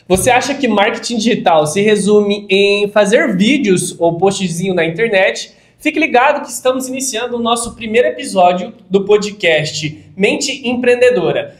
Você acha que marketing digital se resume em fazer vídeos ou postzinho na internet? Fique ligado que estamos iniciando o nosso primeiro episódio do podcast Mente Empreendedora.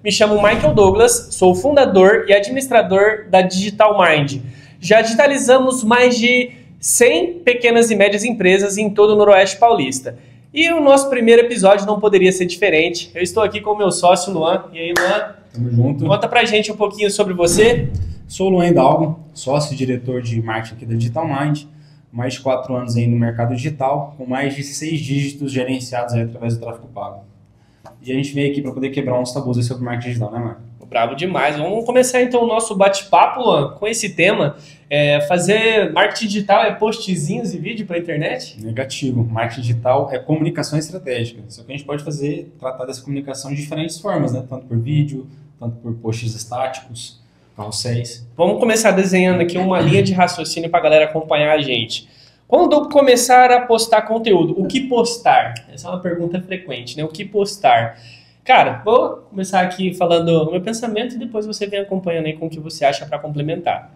Me chamo Michael Douglas, sou fundador e administrador da Digital Mind. Já digitalizamos mais de 100 pequenas e médias empresas em todo o Noroeste Paulista. E o nosso primeiro episódio não poderia ser diferente. Eu estou aqui com o meu sócio, Luan. E aí, Luan? Tamo junto. Conta pra gente um pouquinho sobre você. Sou o Luan Hidalgo, sócio e diretor de marketing aqui da Digital Mind. Mais de 4 anos aí no mercado digital, com mais de 6 dígitos gerenciados aí através do tráfego pago. E a gente veio aqui para poder quebrar uns tabus aí sobre marketing digital, né, Marco? Bravo demais. Vamos começar então o nosso bate-papo, Luan, com esse tema. Fazer marketing digital é postzinhos e vídeo para a internet? Negativo. Marketing digital é comunicação estratégica. Só que a gente pode tratar dessa comunicação de diferentes formas, né? Tanto por vídeo, tanto por posts estáticos, carrosséis. Vamos começar desenhando aqui uma linha de raciocínio para a galera acompanhar a gente. Quando começar a postar conteúdo, o que postar? Essa é uma pergunta frequente, né? O que postar? Cara, vou começar aqui falando o meu pensamento e depois você vem acompanhando aí com o que você acha para complementar.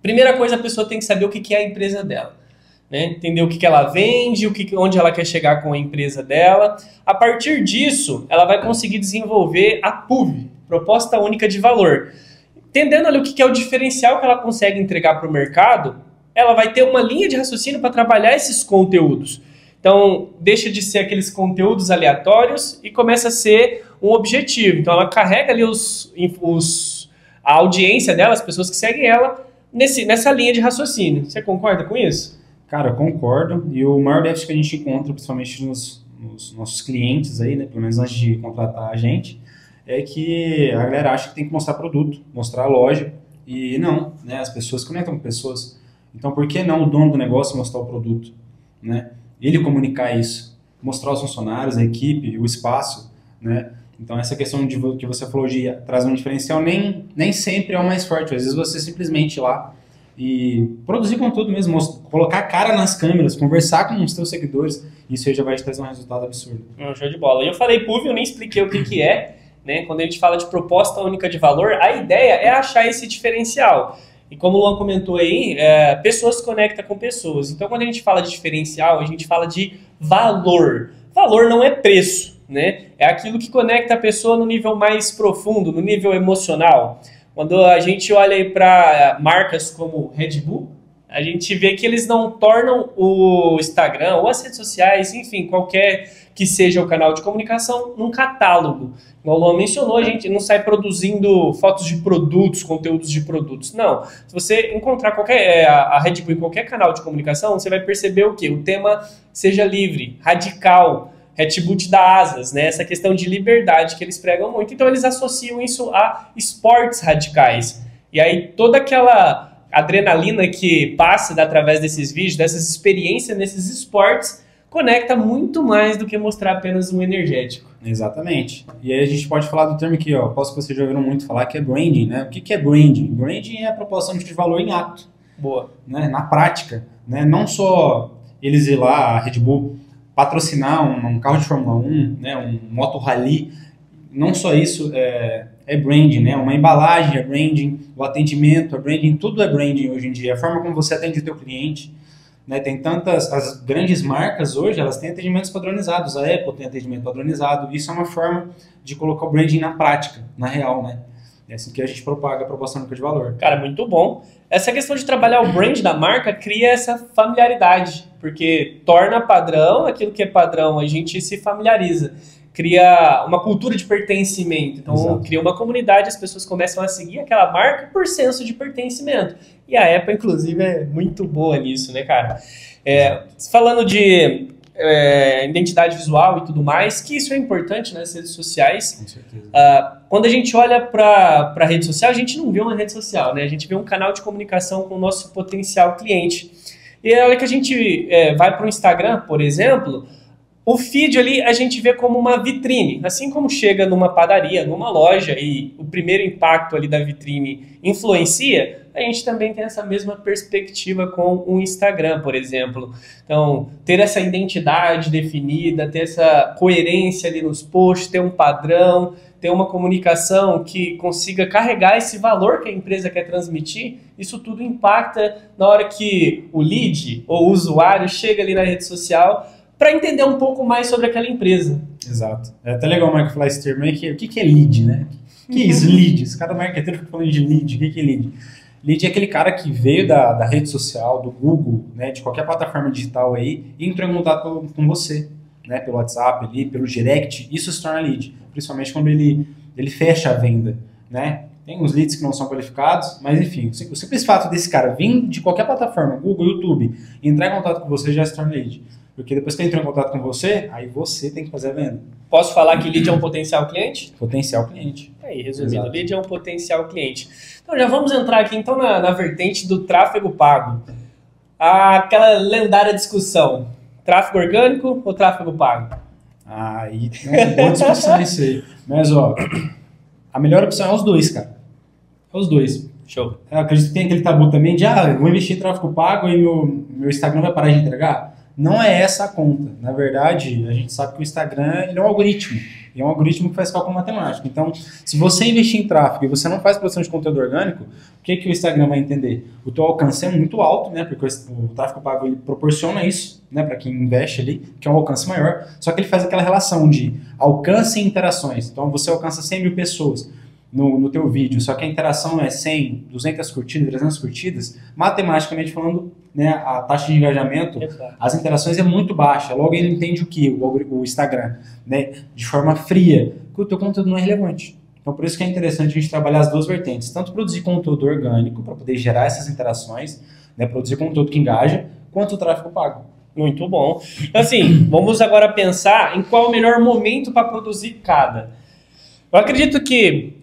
Primeira coisa, a pessoa tem que saber o que é a empresa dela, né? Entender o que ela vende, onde ela quer chegar com a empresa dela. A partir disso, ela vai conseguir desenvolver a PUV, Proposta Única de Valor. Entendendo ali o que é o diferencial que ela consegue entregar para o mercado, ela vai ter uma linha de raciocínio para trabalhar esses conteúdos. Então, deixa de ser aqueles conteúdos aleatórios e começa a ser um objetivo. Então, ela carrega ali a audiência dela, as pessoas que seguem ela, nessa linha de raciocínio. Você concorda com isso? Cara, eu concordo. E o maior déficit que a gente encontra, principalmente nos nossos clientes aí, né, pelo menos antes de contratar a gente, é que a galera acha que tem que mostrar produto, mostrar a loja. E não, né, as pessoas conectam com pessoas. Então, por que não o dono do negócio mostrar o produto, né? Ele comunicar isso, mostrar os funcionários, a equipe, o espaço, né? Então, essa questão que você falou de trazer um diferencial nem sempre é o mais forte. Às vezes você simplesmente ir lá e produzir conteúdo mesmo, colocar a cara nas câmeras, conversar com os seus seguidores, isso aí já vai te trazer um resultado absurdo. Show de bola. E eu falei PUV, eu nem expliquei o que é, né? Quando a gente fala de proposta única de valor, a ideia é achar esse diferencial. E como o Luan comentou aí, pessoas se conectam com pessoas. Então, quando a gente fala de diferencial, a gente fala de valor. Valor não é preço, né? É aquilo que conecta a pessoa no nível mais profundo, no nível emocional. Quando a gente olha aí para marcas como Red Bull, a gente vê que eles não tornam o Instagram ou as redes sociais, enfim, qualquer que seja o canal de comunicação, num catálogo. Como o Luan mencionou, a gente não sai produzindo fotos de produtos, conteúdos de produtos. Não. Se você encontrar a Red Bull em qualquer canal de comunicação, você vai perceber o quê? O tema seja livre, radical, Red Bull te dá asas, né? Essa questão de liberdade que eles pregam muito. Então, eles associam isso a esportes radicais. E aí, toda aquela adrenalina que passa através desses vídeos, dessas experiências nesses esportes, conecta muito mais do que mostrar apenas um energético. Exatamente. E aí a gente pode falar do termo aqui, ó, posso que vocês já ouviram muito falar, que é branding, né? O que é branding? Branding é a proposta de valor em ato. Boa. Né? Na prática, né? Não só eles ir lá, a Red Bull, patrocinar um carro de Fórmula 1, né? Um moto rally, não só isso é branding, né? Uma embalagem é branding, o atendimento é branding, tudo é branding hoje em dia. A forma como você atende o teu cliente, né? Tem as grandes marcas hoje, elas têm atendimentos padronizados, a Apple tem atendimento padronizado, isso é uma forma de colocar o branding na prática, na real, né? É assim que a gente propaga a proposta única de valor. Cara, muito bom. Essa questão de trabalhar o brand da marca cria essa familiaridade, porque torna padrão aquilo que é padrão, a gente se familiariza. Cria uma cultura de pertencimento. Então, Exato. Cria uma comunidade, as pessoas começam a seguir aquela marca por senso de pertencimento. E a Apple, inclusive, é muito boa nisso, né, cara? Falando de identidade visual e tudo mais, que isso é importante nas redes sociais. Com certeza. Quando a gente olha para a rede social, a gente não vê uma rede social, né? A gente vê um canal de comunicação com o nosso potencial cliente. E a hora que a gente vai para o Instagram, por exemplo, o feed ali a gente vê como uma vitrine. Assim como chega numa padaria, numa loja, e o primeiro impacto ali da vitrine influencia, a gente também tem essa mesma perspectiva com o Instagram, por exemplo. Então, ter essa identidade definida, ter essa coerência ali nos posts, ter um padrão, ter uma comunicação que consiga carregar esse valor que a empresa quer transmitir, isso tudo impacta na hora que o lead ou o usuário chega ali na rede social para entender um pouco mais sobre aquela empresa. Exato. É até legal o Marco falar esse termo aí, o que é lead, né? O que é isso, lead? Esse cara marqueteiro fica falando de lead, o que é lead? Lead é aquele cara que veio da rede social, do Google, né, de qualquer plataforma digital aí, e entrou em contato com você, né, pelo WhatsApp, ali, pelo direct, isso se torna lead, principalmente quando ele fecha a venda, né? Tem uns leads que não são qualificados, mas enfim, o simples fato desse cara vir de qualquer plataforma, Google, YouTube, e entrar em contato com você já se torna lead. Porque depois que ele entrou em contato com você, aí você tem que fazer a venda. Posso falar que lead é um potencial cliente? Potencial cliente. Aí, resumindo, lead é um potencial cliente. Então já vamos entrar aqui então na vertente do tráfego pago. Aquela lendária discussão, tráfego orgânico ou tráfego pago? Aí tem uma boa discussão isso aí. Mas ó, a melhor opção é os dois, cara. É os dois. Show. Eu acredito que tem aquele tabu também de, vou investir em tráfego pago e meu Instagram vai parar de entregar. Não é essa a conta. Na verdade, a gente sabe que o Instagram ele é um algoritmo. E é um algoritmo que faz cálculo matemático. Então, se você investir em tráfego e você não faz produção de conteúdo orgânico, o que o Instagram vai entender? O teu alcance é muito alto, né? Porque o tráfego pago ele proporciona isso, né? Para quem investe ali, que é um alcance maior. Só que ele faz aquela relação de alcance e interações. Então, você alcança 100 mil pessoas no teu vídeo, só que a interação é 100, 200 curtidas, 300 curtidas, matematicamente falando, né, a taxa de engajamento, as interações é muito baixa. Logo ele entende o que? O Instagram, né, de forma fria, que o teu conteúdo não é relevante. Então por isso que é interessante a gente trabalhar as duas vertentes, tanto produzir conteúdo orgânico para poder gerar essas interações, né, produzir conteúdo que engaja, quanto o tráfego pago. Muito bom. Assim, vamos agora pensar em qual é o melhor momento para produzir cada. Eu acredito que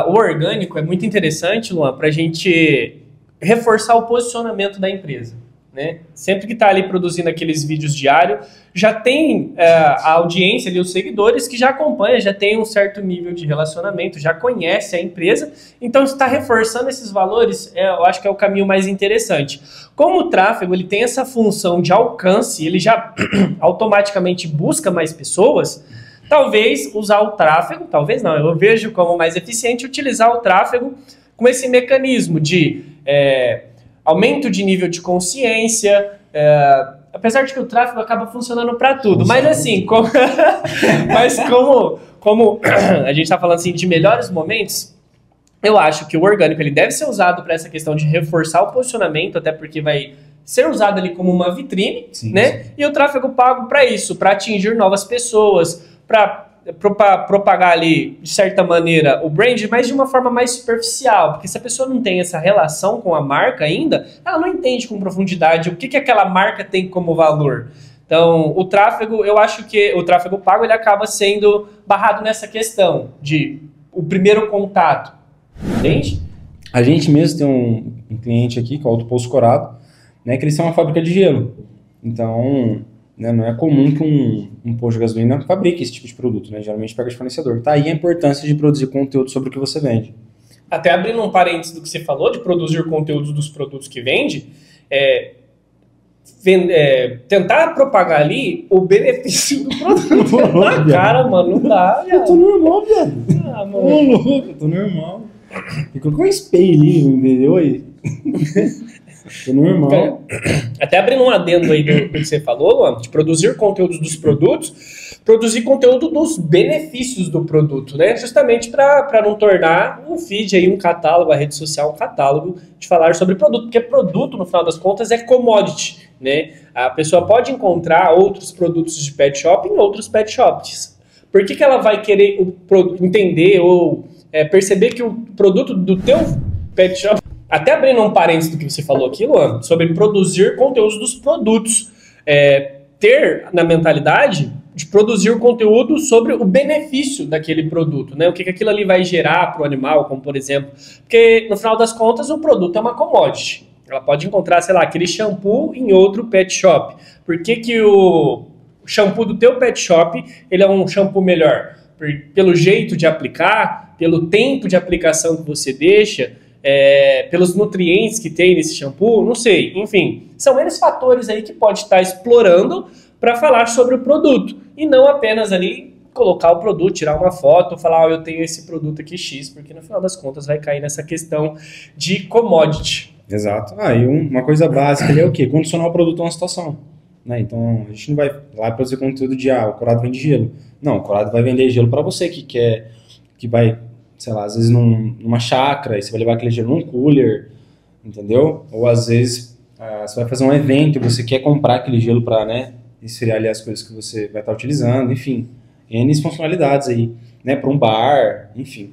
o orgânico é muito interessante, Luan, para a gente reforçar o posicionamento da empresa, né? Sempre que está ali produzindo aqueles vídeos diários, já tem a audiência ali, os seguidores que já acompanham, já tem um certo nível de relacionamento, já conhece a empresa, então está reforçando esses valores, eu acho que é o caminho mais interessante. Como o tráfego ele tem essa função de alcance, ele já automaticamente busca mais pessoas. Talvez usar o tráfego, talvez não, eu vejo como mais eficiente utilizar o tráfego com esse mecanismo de aumento de nível de consciência, apesar de que o tráfego acaba funcionando para tudo, mas assim, como a gente está falando assim de melhores momentos, eu acho que o orgânico ele deve ser usado para essa questão de reforçar o posicionamento, até porque vai ser usado ali como uma vitrine, sim, né? Sim. E o tráfego pago para isso, para atingir novas pessoas, para propagar ali, de certa maneira, o brand, mas de uma forma mais superficial, porque se a pessoa não tem essa relação com a marca ainda, ela não entende com profundidade o que aquela marca tem como valor. Então, o tráfego, eu acho que o tráfego pago, ele acaba sendo barrado nessa questão de o primeiro contato, entende? A gente mesmo tem um cliente aqui, que é o Alto Poço Corado, né, que eles são uma fábrica de gelo. Então, né, não é comum que um posto de gasolina fabrique esse tipo de produto, né? Geralmente pega de fornecedor. Tá aí a importância de produzir conteúdo sobre o que você vende. Até abrindo um parênteses do que você falou, de produzir conteúdos dos produtos que vende, tentar propagar ali o benefício do produto. Cara, mano, não dá, viado. Eu tô normal, viado. Mano. Eu tô normal. Ficou com espelho ali, entendeu aí? Tô normal. Até abrindo um adendo aí do que você falou, Luan, de produzir conteúdos dos produtos, produzir conteúdo dos benefícios do produto, né? Justamente para não tornar um feed aí, um catálogo, a rede social, um catálogo de falar sobre produto, porque produto, no final das contas, é commodity, né? A pessoa pode encontrar outros produtos de pet shop em outros pet shops. Por que ela vai querer entender ou perceber que o produto do teu pet shop... Até abrindo um parênteses do que você falou aqui, Luan, sobre produzir conteúdos dos produtos. Ter na mentalidade de produzir o conteúdo sobre o benefício daquele produto, né? O que aquilo ali vai gerar para o animal, como por exemplo. Porque, no final das contas, o produto é uma commodity. Ela pode encontrar, sei lá, aquele shampoo em outro pet shop. Por que o shampoo do teu pet shop ele é um shampoo melhor? Pelo jeito de aplicar, pelo tempo de aplicação que você deixa, pelos nutrientes que tem nesse shampoo, não sei. Enfim, são N fatores aí que pode estar explorando para falar sobre o produto. E não apenas ali colocar o produto, tirar uma foto, falar, eu tenho esse produto aqui X, porque no final das contas vai cair nessa questão de commodity. Exato. E uma coisa básica ali é o quê? Condicionar o produto a uma situação. Né? Então, a gente não vai lá produzir conteúdo de, o Corado vende gelo. Não, o Corado vai vender gelo para você que quer, que vai, sei lá, às vezes numa chácara, e você vai levar aquele gelo num cooler, entendeu? Ou às vezes você vai fazer um evento e você quer comprar aquele gelo para, né, esfriar ali as coisas que você vai estar utilizando, enfim. N funcionalidades aí, né, para um bar, enfim.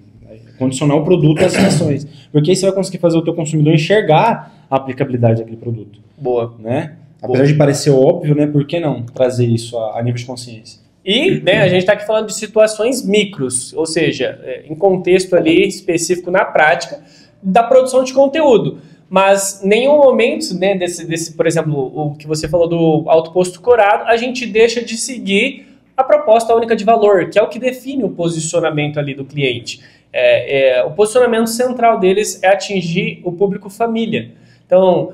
Condicionar o produto às situações. Porque aí você vai conseguir fazer o teu consumidor enxergar a aplicabilidade daquele produto. Boa. Né? Apesar de parecer óbvio, né, por que não trazer isso a nível de consciência? E, né, a gente está aqui falando de situações micros, ou seja, em contexto ali específico na prática da produção de conteúdo. Mas em nenhum momento, né, desse, por exemplo, o que você falou do autoposto Corado, a gente deixa de seguir a proposta única de valor, que é o que define o posicionamento ali do cliente. O posicionamento central deles é atingir o público família. Então,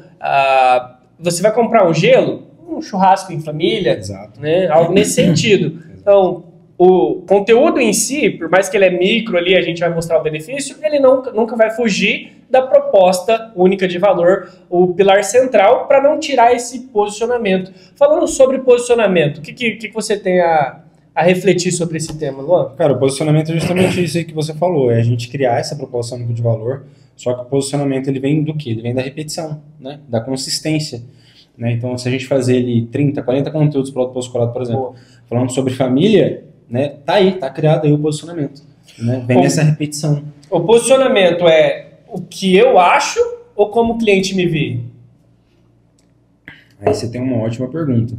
você vai comprar um gelo, um churrasco em família, né, algo nesse sentido. Então, o conteúdo em si, por mais que ele é micro ali, a gente vai mostrar o benefício, ele nunca vai fugir da proposta única de valor, o pilar central, para não tirar esse posicionamento. Falando sobre posicionamento, o que você tem a refletir sobre esse tema, Luan? Cara, o posicionamento é justamente isso aí que você falou, é a gente criar essa proposta única de valor, só que o posicionamento ele vem do quê? Ele vem da repetição, né? Da consistência. Né? Então, se a gente fazer ali 30, 40 conteúdos para o Autoposto Corado, por exemplo, falando sobre família, né? Tá criado aí o posicionamento. Né? Vem nessa repetição. O posicionamento é o que eu acho ou como o cliente me vê? Aí você tem uma ótima pergunta.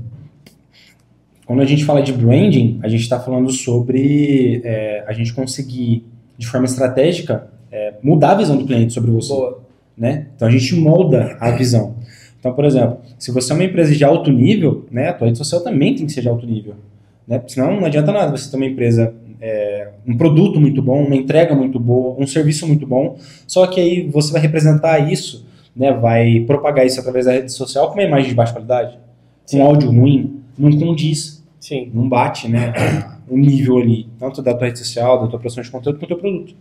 Quando a gente fala de branding, a gente está falando sobre a gente conseguir, de forma estratégica, mudar a visão do cliente sobre você. Né? Então, a gente molda a visão. Então, por exemplo, se você é uma empresa de alto nível, né, a tua rede social também tem que ser de alto nível. Né? Porque senão não adianta nada você ter uma empresa, um produto muito bom, uma entrega muito boa, um serviço muito bom, só que aí você vai representar isso, né, vai propagar isso através da rede social com uma imagem de baixa qualidade, com áudio ruim, não condiz, não bate, né, o nível ali, tanto da tua rede social, da tua produção de conteúdo, quanto do teu produto.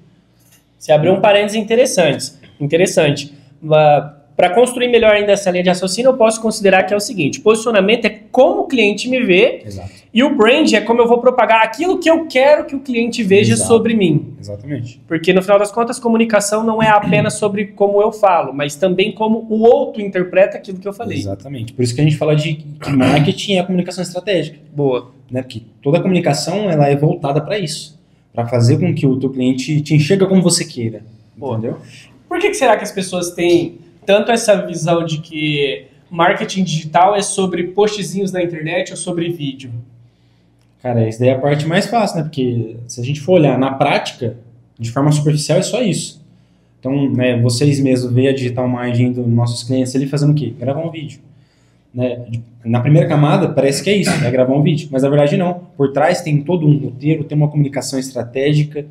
Você abriu um parênteses interessante. Para construir melhor ainda essa linha de raciocínio, eu posso considerar que é o seguinte: posicionamento é como o cliente me vê. Exato. E o brand é como eu vou propagar aquilo que eu quero que o cliente veja sobre mim. Exatamente. Porque, no final das contas, comunicação não é apenas sobre como eu falo, mas também como o outro interpreta aquilo que eu falei. Exatamente. Por isso que a gente fala que marketing é a comunicação estratégica. Boa. Né? Porque toda a comunicação ela é voltada para isso. Para fazer com que o teu cliente te enxerga como você queira. Boa. Entendeu? Por que será que as pessoas têm tanto essa visão de que marketing digital é sobre postzinhos na internet ou sobre vídeo? Cara, isso daí é a parte mais fácil, né? Porque se a gente for olhar na prática, de forma superficial, é só isso. Então, né, vocês mesmos veem a digital marketing dos nossos clientes ali fazendo o quê? Gravar um vídeo. Né? Na primeira camada, parece que é isso, é gravar um vídeo. Mas na verdade não. Por trás tem todo um roteiro, tem uma comunicação estratégica,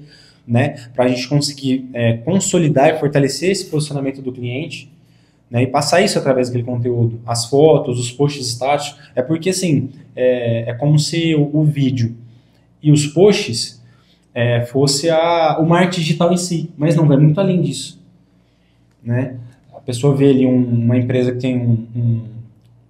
né? Para a gente conseguir consolidar e fortalecer esse posicionamento do cliente. Né, e passar isso através daquele conteúdo, as fotos, os posts estáticos, porque assim, é como se o vídeo e os posts fosse o marketing digital em si, mas não, vai muito além disso. Né? A pessoa vê ali uma empresa que tem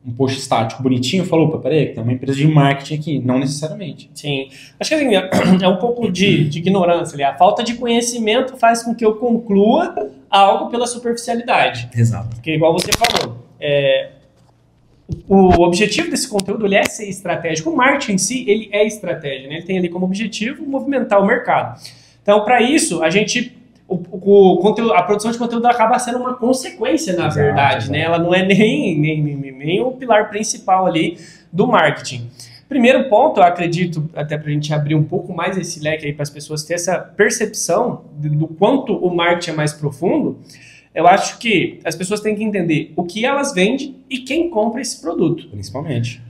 um post estático bonitinho, falou, opa, peraí, tem uma empresa de marketing aqui, não necessariamente. Sim, acho que assim, é um pouco de ignorância ali, a falta de conhecimento faz com que eu conclua algo pela superficialidade. Exato. Porque igual você falou, o objetivo desse conteúdo ele é ser estratégico, o marketing em si ele é estratégia, né? Ele tem ali como objetivo movimentar o mercado. Então, para isso, a gente... a produção de conteúdo acaba sendo uma consequência, na verdade, né? Ela não é nem o pilar principal ali do marketing. Primeiro ponto, eu acredito, até para a gente abrir um pouco mais esse leque aí para as pessoas terem essa percepção do quanto o marketing é mais profundo, eu acho que as pessoas têm que entender o que elas vendem e quem compra esse produto. Principalmente.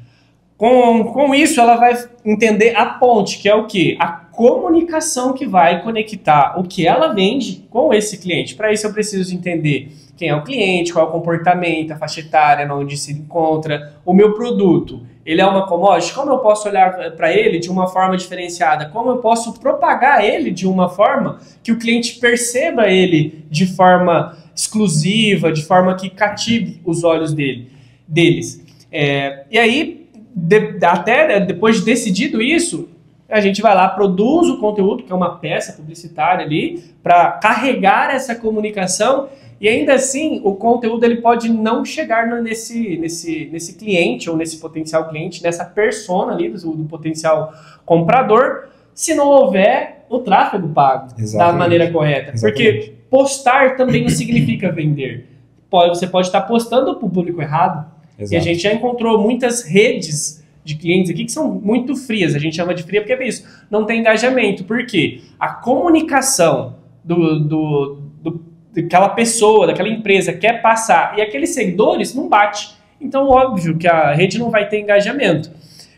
Com isso, ela vai entender a ponte, que é o quê? comunicação que vai conectar o que ela vende com esse cliente. Para isso eu preciso entender quem é o cliente, qual é o comportamento, a faixa etária, onde se encontra, o meu produto. Ele é uma commodity? Como eu posso olhar para ele de uma forma diferenciada? Como eu posso propagar ele de uma forma que o cliente perceba ele de forma exclusiva, de forma que cative os olhos deles? E aí, até depois de decidido isso, a gente vai lá, produz o conteúdo, que é uma peça publicitária ali, para carregar essa comunicação. E ainda assim, o conteúdo ele pode não chegar nesse cliente ou nesse potencial cliente, nessa persona ali do potencial comprador, se não houver o tráfego pago da maneira correta. Porque postar também não significa vender. Você pode estar postando para o público errado. Exato. E a gente já encontrou muitas redes de clientes aqui que são muito frias. A gente chama de fria porque é isso. Não tem engajamento. Por quê? A comunicação daquela pessoa, daquela empresa quer passar e aqueles seguidores não bate. Então, óbvio que a rede não vai ter engajamento.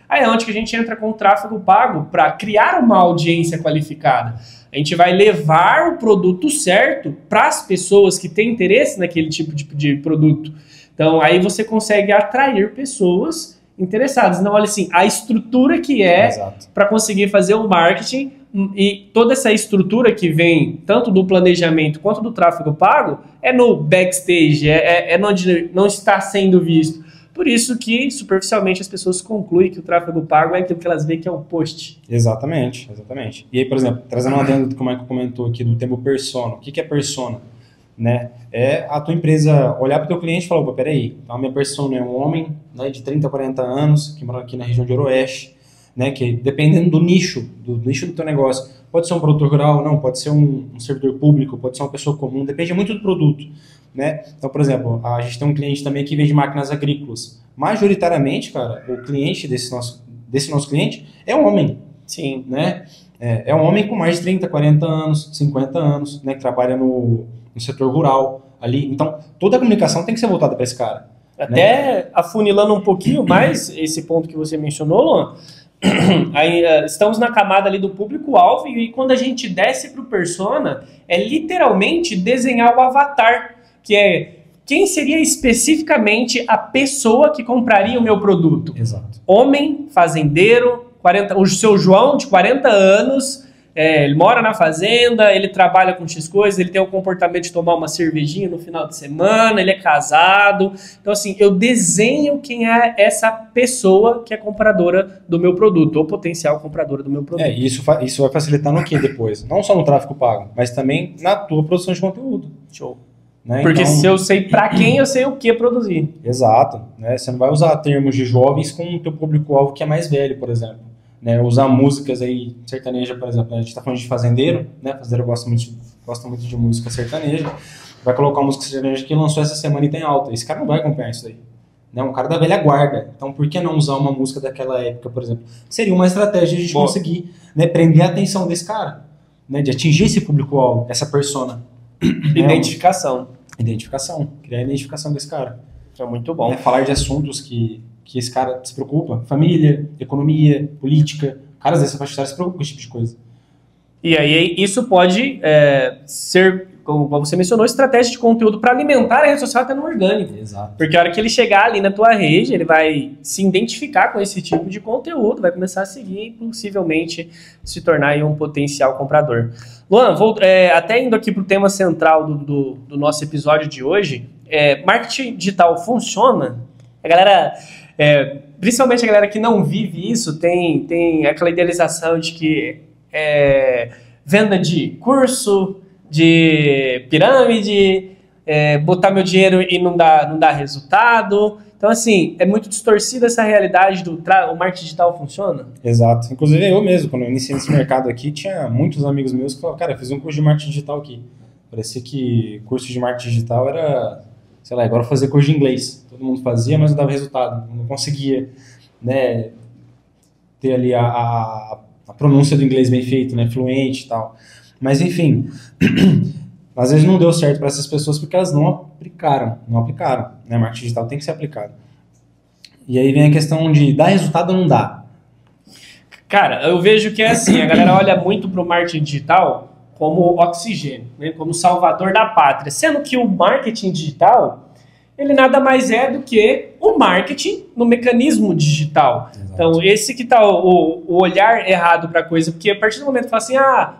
Aí é onde que a gente entra com o tráfego pago para criar uma audiência qualificada. A gente vai levar o produto certo para as pessoas que têm interesse naquele tipo de produto. Então, aí você consegue atrair pessoas interessadas. Não, olha assim, a estrutura que para conseguir fazer o marketing e toda essa estrutura que vem tanto do planejamento quanto do tráfego pago é no backstage, é onde não está sendo visto. Por isso que, superficialmente, as pessoas concluem que o tráfego pago é aquilo que elas veem que é o post. Exatamente, exatamente. E aí, por exemplo, trazendo uma adendo do que o Michael comentou aqui do termo persona. O que é persona? Né? É a tua empresa olhar para o teu cliente e falar, opa, peraí, então a minha persona é um homem, né, de 30 a 40 anos, que mora aqui na região de Ooroeste, né, que dependendo do nicho do teu negócio, pode ser um produtor rural, não, pode ser um servidor público, pode ser uma pessoa comum, depende muito do produto, né? Então, por exemplo, a gente tem um cliente também que vende máquinas agrícolas. Majoritariamente, cara, o cliente desse nosso cliente é um homem. Sim. Né? É um homem com mais de 30, 40 anos, 50 anos, né, que trabalha no setor rural ali. Então, toda a comunicação tem que ser voltada para esse cara. Até afunilando um pouquinho mais esse ponto que você mencionou, Luan, aí, estamos na camada ali do público-alvo e quando a gente desce para o persona, é literalmente desenhar o avatar, que é quem seria especificamente a pessoa que compraria o meu produto. Exato. Homem, fazendeiro, o seu João, de 40 anos, ele mora na fazenda, ele trabalha com X coisas, ele tem o comportamento de tomar uma cervejinha no final de semana, ele é casado. Então, assim, eu desenho quem é essa pessoa que é compradora do meu produto, ou potencial compradora do meu produto. Isso vai facilitar no quê depois? Não só no tráfego pago, mas também na tua produção de conteúdo. Show. Né? Porque então, se eu sei para quem, eu sei o que produzir. Exato. Né? Você não vai usar termos de jovens com o teu público-alvo que é mais velho, por exemplo. Né? Usar músicas aí, sertaneja, por exemplo. A gente está falando de fazendeiro, né? Fazendeiro gosta muito de música sertaneja. Vai colocar uma música sertaneja que lançou essa semana e tem alta. Esse cara não vai acompanhar isso aí. Né? Um cara da velha guarda. Então, por que não usar uma música daquela época, por exemplo? Seria uma estratégia de a gente conseguir, né, prender a atenção desse cara. Né? De atingir esse público-alvo, essa persona. Identificação. Criar a identificação desse cara. É muito bom. Falar de assuntos que esse cara se preocupa. Família, economia, política. Caras dessa faixa etária se preocupam com esse tipo de coisa. E aí isso pode ser, como você mencionou, estratégia de conteúdo para alimentar a rede social até no orgânico. Exato. Porque a hora que ele chegar ali na tua rede, ele vai se identificar com esse tipo de conteúdo, vai começar a seguir e possivelmente se tornar aí um potencial comprador. Luan, até indo aqui para o tema central do nosso episódio de hoje, marketing digital funciona? A galera, principalmente a galera que não vive isso, tem aquela idealização de que venda de curso, de pirâmide, botar meu dinheiro e não dá resultado. Então, assim, é muito distorcida essa realidade o marketing digital funciona? Exato. Inclusive, eu mesmo, quando eu iniciei nesse mercado aqui, tinha muitos amigos meus que falavam, cara, eu fiz um curso de marketing digital aqui. Parecia que curso de marketing digital era, sei lá, agora fazer curso de inglês. Todo mundo fazia, mas não dava resultado. Não conseguia, né, ter ali a pronúncia do inglês bem feito, né, fluente e tal. Mas, enfim, às vezes não deu certo para essas pessoas porque elas não aplicaram, né? Marketing digital tem que ser aplicado. E aí vem a questão de dar resultado ou não dá. Cara, eu vejo que é assim, a galera olha muito para o marketing digital como oxigênio, né? Como salvador da pátria, sendo que o marketing digital, ele nada mais é do que o marketing no mecanismo digital. Exato. Então, esse que está o olhar errado para a coisa, porque a partir do momento que fala assim,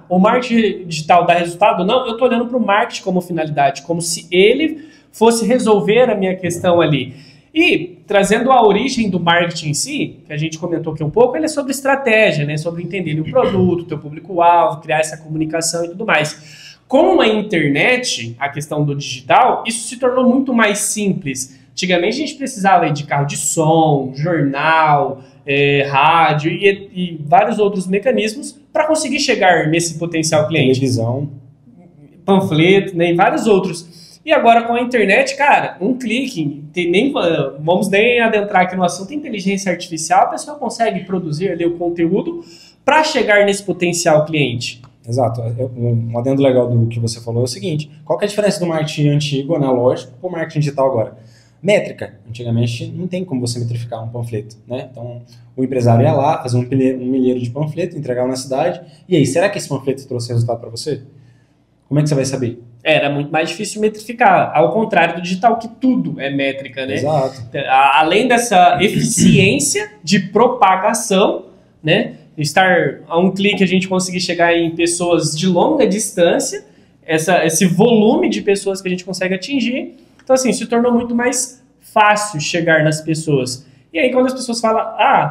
o marketing digital dá resultado, não, eu estou olhando para o marketing como finalidade, como se ele fosse resolver a minha questão ali. E, trazendo a origem do marketing em si, que a gente comentou aqui um pouco, ele é sobre estratégia, né? Sobre entender o produto, o teu público-alvo, criar essa comunicação e tudo mais. Com a internet, a questão do digital, isso se tornou muito mais simples. Antigamente a gente precisava de carro de som, jornal, rádio e vários outros mecanismos para conseguir chegar nesse potencial cliente. Televisão. Panfleto, né? E vários outros. E agora com a internet, cara, um clique, vamos nem adentrar aqui no assunto, inteligência artificial, a pessoa consegue produzir ali o conteúdo para chegar nesse potencial cliente. Exato. Um adendo legal do que você falou é o seguinte, qual que é a diferença do marketing antigo, analógico, para o marketing digital agora? Métrica. Antigamente não tem como você metrificar um panfleto, né? Então o empresário ia lá, fazer um milheiro de panfleto, entregava na cidade, e aí, será que esse panfleto trouxe resultado para você? Como é que você vai saber? Era muito mais difícil metrificar, ao contrário do digital, que tudo é métrica, né? Exato. Além dessa eficiência de propagação, né? Estar a um clique a gente conseguir chegar em pessoas de longa distância, esse volume de pessoas que a gente consegue atingir. Então, assim, se tornou muito mais fácil chegar nas pessoas. E aí, quando as pessoas falam,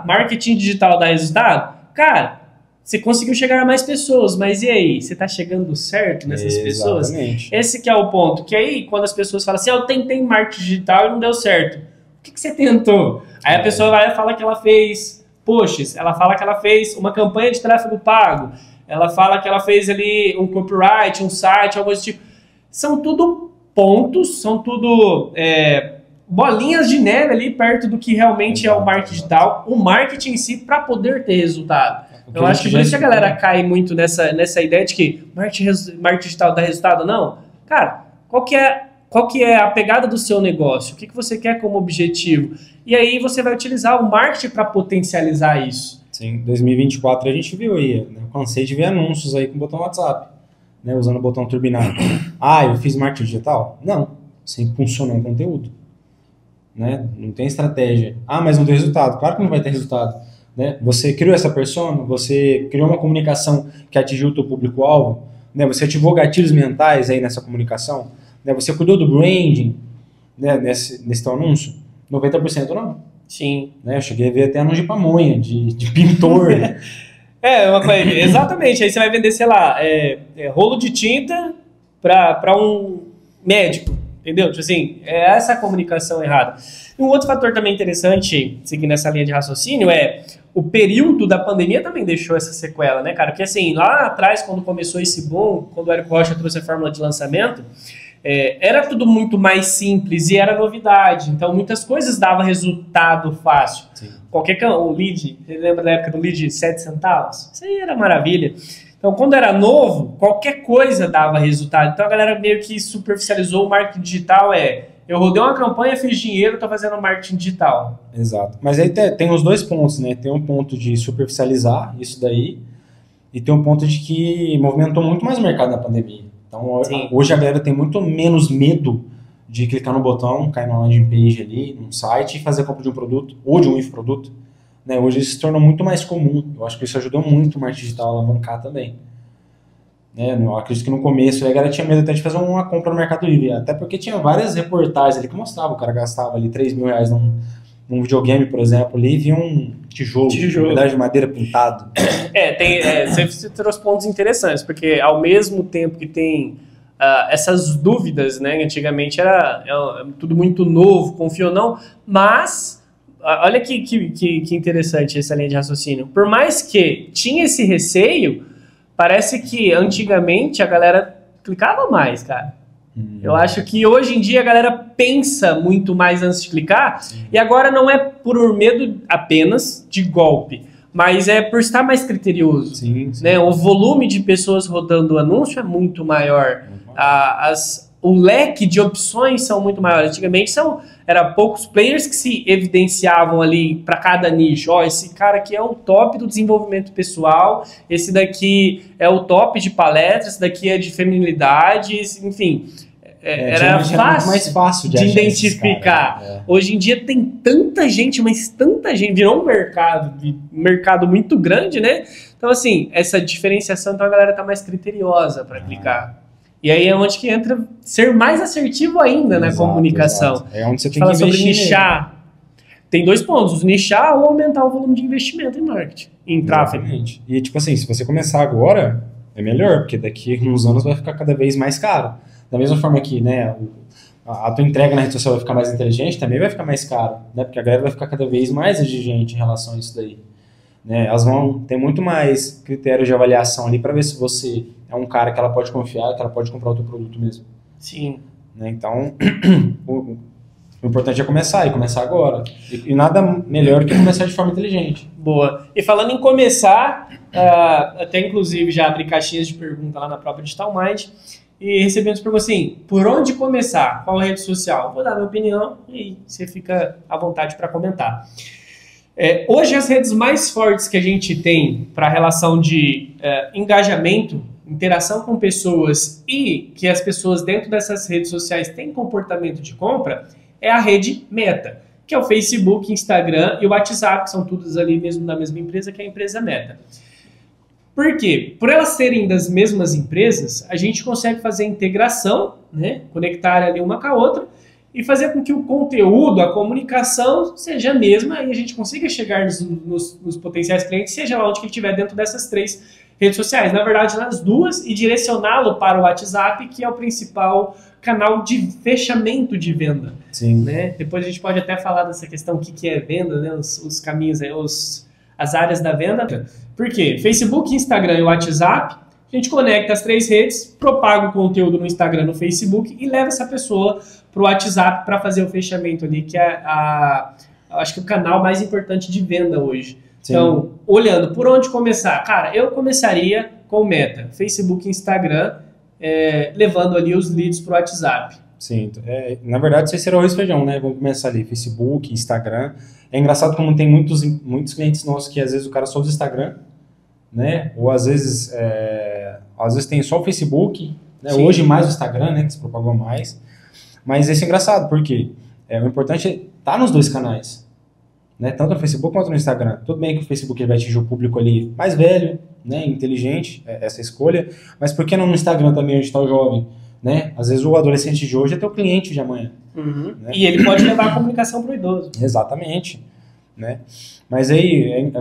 marketing digital dá resultado, cara, você conseguiu chegar a mais pessoas, mas e aí? Você está chegando certo nessas pessoas? Esse que é o ponto. Que aí, quando as pessoas falam assim, eu tentei marketing digital e não deu certo. O que você tentou? Aí a pessoa vai falar que ela fez posts, ela fala que ela fez uma campanha de tráfego pago, ela fala que ela fez ali um copyright, um site, algo desse tipo. São tudo pontos, são tudo bolinhas de neve ali perto do que realmente é o marketing digital, o marketing em si, para poder ter resultado. Eu acho que por isso que a galera cai muito nessa ideia de que marketing digital dá resultado. Não. Cara, qual que é a pegada do seu negócio? O que você quer como objetivo? E aí você vai utilizar o marketing para potencializar isso. Sim, em 2024 a gente viu aí, né? Eu cansei de ver anúncios aí com o botão WhatsApp, né? Usando o botão turbinado. Eu fiz marketing digital? Não. Você impulsionou um conteúdo, né? Não tem estratégia. Mas não tem resultado. Claro que não vai ter resultado. Né? Você criou essa persona, você criou uma comunicação que atingiu o teu público-alvo, né? Você ativou gatilhos mentais aí nessa comunicação, né? Você cuidou do branding, né? nesse teu anúncio? 90% não. Sim. Né? Eu cheguei a ver até anúncio de pamonha, de pintor. Uma coisa, exatamente. Aí você vai vender, sei lá, rolo de tinta para um médico, entendeu? Tipo assim, é essa a comunicação errada. E um outro fator também interessante, seguindo essa linha de raciocínio, o período da pandemia também deixou essa sequela, né, cara? Porque assim, lá atrás, quando começou esse boom, quando o Érico Rocha trouxe a fórmula de lançamento, era tudo muito mais simples e era novidade. Então, muitas coisas davam resultado fácil. Sim. O lead, você lembra da época do lead de 7 centavos? Isso aí era maravilha. Então, quando era novo, qualquer coisa dava resultado. Então, a galera meio que superficializou o marketing digital. Eu rodei uma campanha, fiz dinheiro, tô fazendo marketing digital. Exato. Mas aí tem os dois pontos, né? Tem um ponto de superficializar isso daí e tem um ponto de que movimentou muito mais o mercado na pandemia. Então, hoje a galera tem muito menos medo de clicar no botão, cair na landing page ali, num site e fazer a compra de um produto ou de um infoproduto. Né? Hoje isso se tornou muito mais comum. Eu acho que isso ajudou muito o marketing digital a alavancar também. Né? Eu acredito que no começo a galera tinha medo até de fazer uma compra no Mercado Livre, até porque tinha várias reportagens ali que mostravam, o cara gastava ali R$3.000 num videogame, por exemplo, ali, e via um tijolo. Um pedaço de madeira pintado. Você trouxe pontos interessantes, porque ao mesmo tempo que tem essas dúvidas, né, antigamente era tudo muito novo, confio ou não, mas olha que interessante essa linha de raciocínio. Por mais que tinha esse receio, parece que antigamente a galera clicava mais, cara. Eu acho que hoje em dia a galera pensa muito mais antes de clicar. Sim. E agora não é por medo apenas de golpe, mas é por estar mais criterioso. Sim. Né? O volume de pessoas rodando o anúncio é muito maior. o leque de opções são muito maiores. Antigamente era poucos players que se evidenciavam ali para cada nicho. Ó, esse cara aqui é o top do desenvolvimento pessoal, esse daqui é o top de palestras, esse daqui é de feminilidade, enfim. Era fácil, mais fácil de identificar. Hoje em dia tem tanta gente, mas tanta gente, virou um mercado muito grande, né? Então, assim, essa diferenciação, então a galera tá mais criteriosa para aplicar. E aí é onde que entra ser mais assertivo ainda na comunicação. Exato. É onde você tem fala que sobre investir nichar. Tem 2 pontos, nichar ou aumentar o volume de investimento em marketing, em tráfego. Exatamente. E tipo assim, se você começar agora, é melhor, porque daqui a uns anos vai ficar cada vez mais caro. Da mesma forma que, né, a tua entrega na rede social vai ficar mais inteligente, também vai ficar mais caro, né? Porque a galera vai ficar cada vez mais exigente em relação a isso daí. Né? Elas vão ter muito mais critérios de avaliação ali para ver se você é um cara que ela pode confiar, que ela pode comprar o teu produto mesmo. Sim. Né? Então, o importante é começar, e começar agora. E nada melhor que começar de forma inteligente. Boa. E falando em começar, até inclusive já abri caixinhas de pergunta lá na própria Digital Mind, e recebemos perguntas assim, por onde começar? Qual rede social? Vou dar minha opinião e você fica à vontade para comentar. Hoje as redes mais fortes que a gente tem para a relação de engajamento, interação com pessoas e que as pessoas dentro dessas redes sociais têm comportamento de compra é a rede Meta, que é o Facebook, Instagram e o WhatsApp, que são todos ali mesmo da mesma empresa, que é a empresa Meta. Por quê? Por elas serem das mesmas empresas, a gente consegue fazer a integração, né? Conectar ali uma com a outra e fazer com que o conteúdo, a comunicação seja a mesma e a gente consiga chegar nos potenciais clientes, seja lá onde que ele estiver dentro dessas 3 redes sociais. Na verdade, nas 2 e direcioná-lo para o WhatsApp, que é o principal canal de fechamento de venda. Sim. Né? Depois a gente pode até falar dessa questão, o que é venda, né? Os caminhos, as áreas da venda. Por quê? Facebook, Instagram e WhatsApp, a gente conecta as 3 redes, propaga o conteúdo no Instagram, no Facebook e leva essa pessoa para o WhatsApp para fazer o fechamento ali, que é acho que o canal mais importante de venda hoje. Sim. Então, olhando por onde começar, cara, eu começaria com Meta, Facebook e Instagram, levando ali os leads para o WhatsApp. Sim, na verdade, isso aí será arroz e feijão, né? Vamos começar ali, Facebook, Instagram. É engraçado como tem muitos clientes nossos que às vezes o cara só usa Instagram, né? Ou às vezes tem só o Facebook, né? Hoje mais o Instagram, né? Que se propagou mais. Mas isso é engraçado, porque o importante é estar nos 2 canais, né? Tanto no Facebook quanto no Instagram. Tudo bem que o Facebook ele vai atingir o público ali mais velho, né? Inteligente, essa escolha. Mas por que não no Instagram também, onde está o jovem? Né? Às vezes o adolescente de hoje é teu cliente de amanhã. Uhum. Né? E ele pode levar a comunicação para o idoso. Exatamente. Né? Mas aí,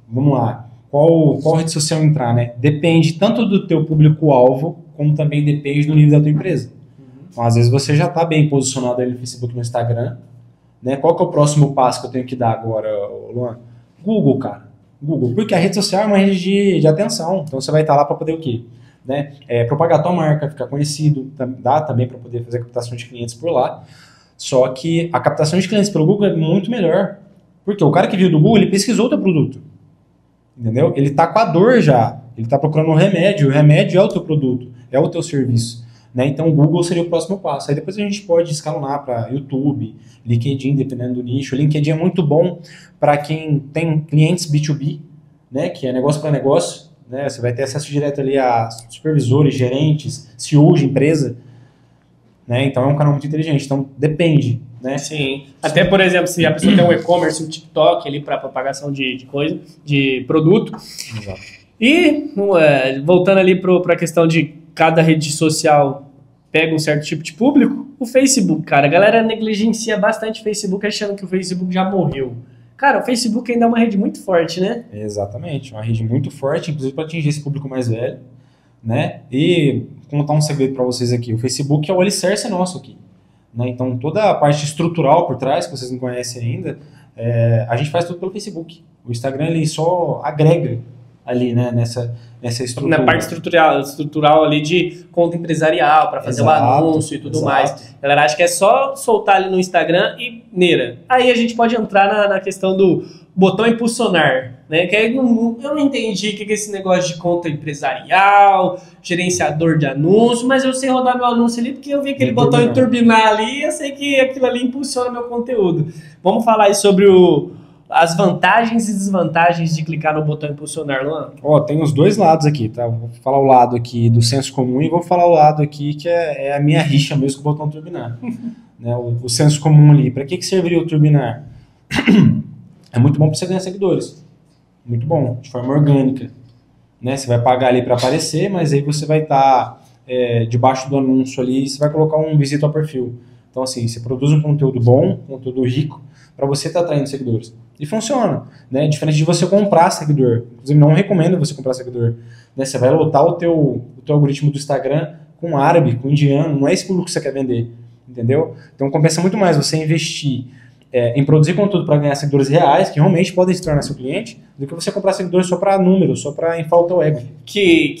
vamos lá. Qual rede social entrar? Né? Depende tanto do teu público-alvo, como também depende do nível da tua empresa. Então, às vezes você já está bem posicionado aí no Facebook e no Instagram. Né? Qual que é o próximo passo que eu tenho que dar agora, Luan? Google, cara. Google. Porque a rede social é uma rede de atenção. Então você vai estar lá para poder o quê? Né? Propagar a tua marca, ficar conhecido, dá também para poder fazer captação de clientes por lá. Só que a captação de clientes pelo Google é muito melhor. Porque o cara que viu do Google, ele pesquisou o teu produto. Entendeu? Ele tá com a dor já. Ele tá procurando um remédio. O remédio é o teu produto, é o teu serviço. Né? Então o Google seria o próximo passo. Aí depois a gente pode escalonar para YouTube, LinkedIn, dependendo do nicho. O LinkedIn é muito bom para quem tem clientes B2B, né? Que é negócio para negócio. Né? Você vai ter acesso direto ali a supervisores, gerentes, CEOs de empresa, né? Então é um canal muito inteligente, então depende, né? Sim, até por exemplo, se a pessoa tem um e-commerce, um TikTok ali para propagação de coisa, de produto. Exato. E voltando ali para a questão de cada rede social pega um certo tipo de público, o Facebook, cara, a galera negligencia bastante o Facebook achando que o Facebook já morreu. Cara, o Facebook ainda é uma rede muito forte, né? Exatamente, uma rede muito forte, inclusive para atingir esse público mais velho, né? E contar um segredo para vocês aqui, o Facebook é o alicerce nosso aqui, né? Então toda a parte estrutural por trás, que vocês não conhecem ainda, a gente faz tudo pelo Facebook. O Instagram ele só agrega ali, né? Nessa estrutura. Na parte estrutural ali de conta empresarial, para fazer o anúncio e tudo mais. A galera acha que é só soltar ali no Instagram e neira. Aí a gente pode entrar na questão do botão impulsionar, né? Que aí eu não entendi o que é esse negócio de conta empresarial, gerenciador de anúncio, mas eu sei rodar meu anúncio ali porque eu vi aquele botão em turbinar ali e eu sei que aquilo ali impulsiona meu conteúdo. Vamos falar aí sobre as vantagens e desvantagens de clicar no botão impulsionar, Luan? Ó, tem os dois lados aqui, tá? Vou falar o lado aqui do senso comum e vou falar o lado aqui que é a minha rixa mesmo com o botão turbinar. Né? O senso comum ali, para que serviria o turbinar? É muito bom para você ganhar seguidores. Muito bom, de forma orgânica. Né? Você vai pagar ali para aparecer, mas aí você vai estar debaixo do anúncio ali e você vai colocar um visita ao perfil. Então, assim, você produz um conteúdo bom, conteúdo rico, para você estar atraindo seguidores. E funciona, né? Diferente de você comprar seguidor. Inclusive, não recomendo você comprar seguidor. Né? Você vai lotar o teu algoritmo do Instagram com árabe, com indiano, não é esse público que você quer vender. Entendeu? Então, compensa muito mais você investir em produzir conteúdo para ganhar seguidores reais, que realmente podem se tornar seu cliente, do que você comprar seguidores só para número, só para inflar o teu ego. Que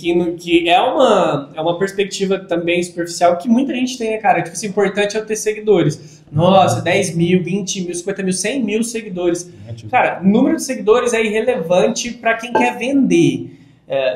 é uma perspectiva também superficial que muita gente tem, né, cara? Tipo, assim, importante é eu ter seguidores. Nossa, 10 mil, 20 mil, 50 mil, 100 mil seguidores. Cara, número de seguidores é irrelevante para quem quer vender.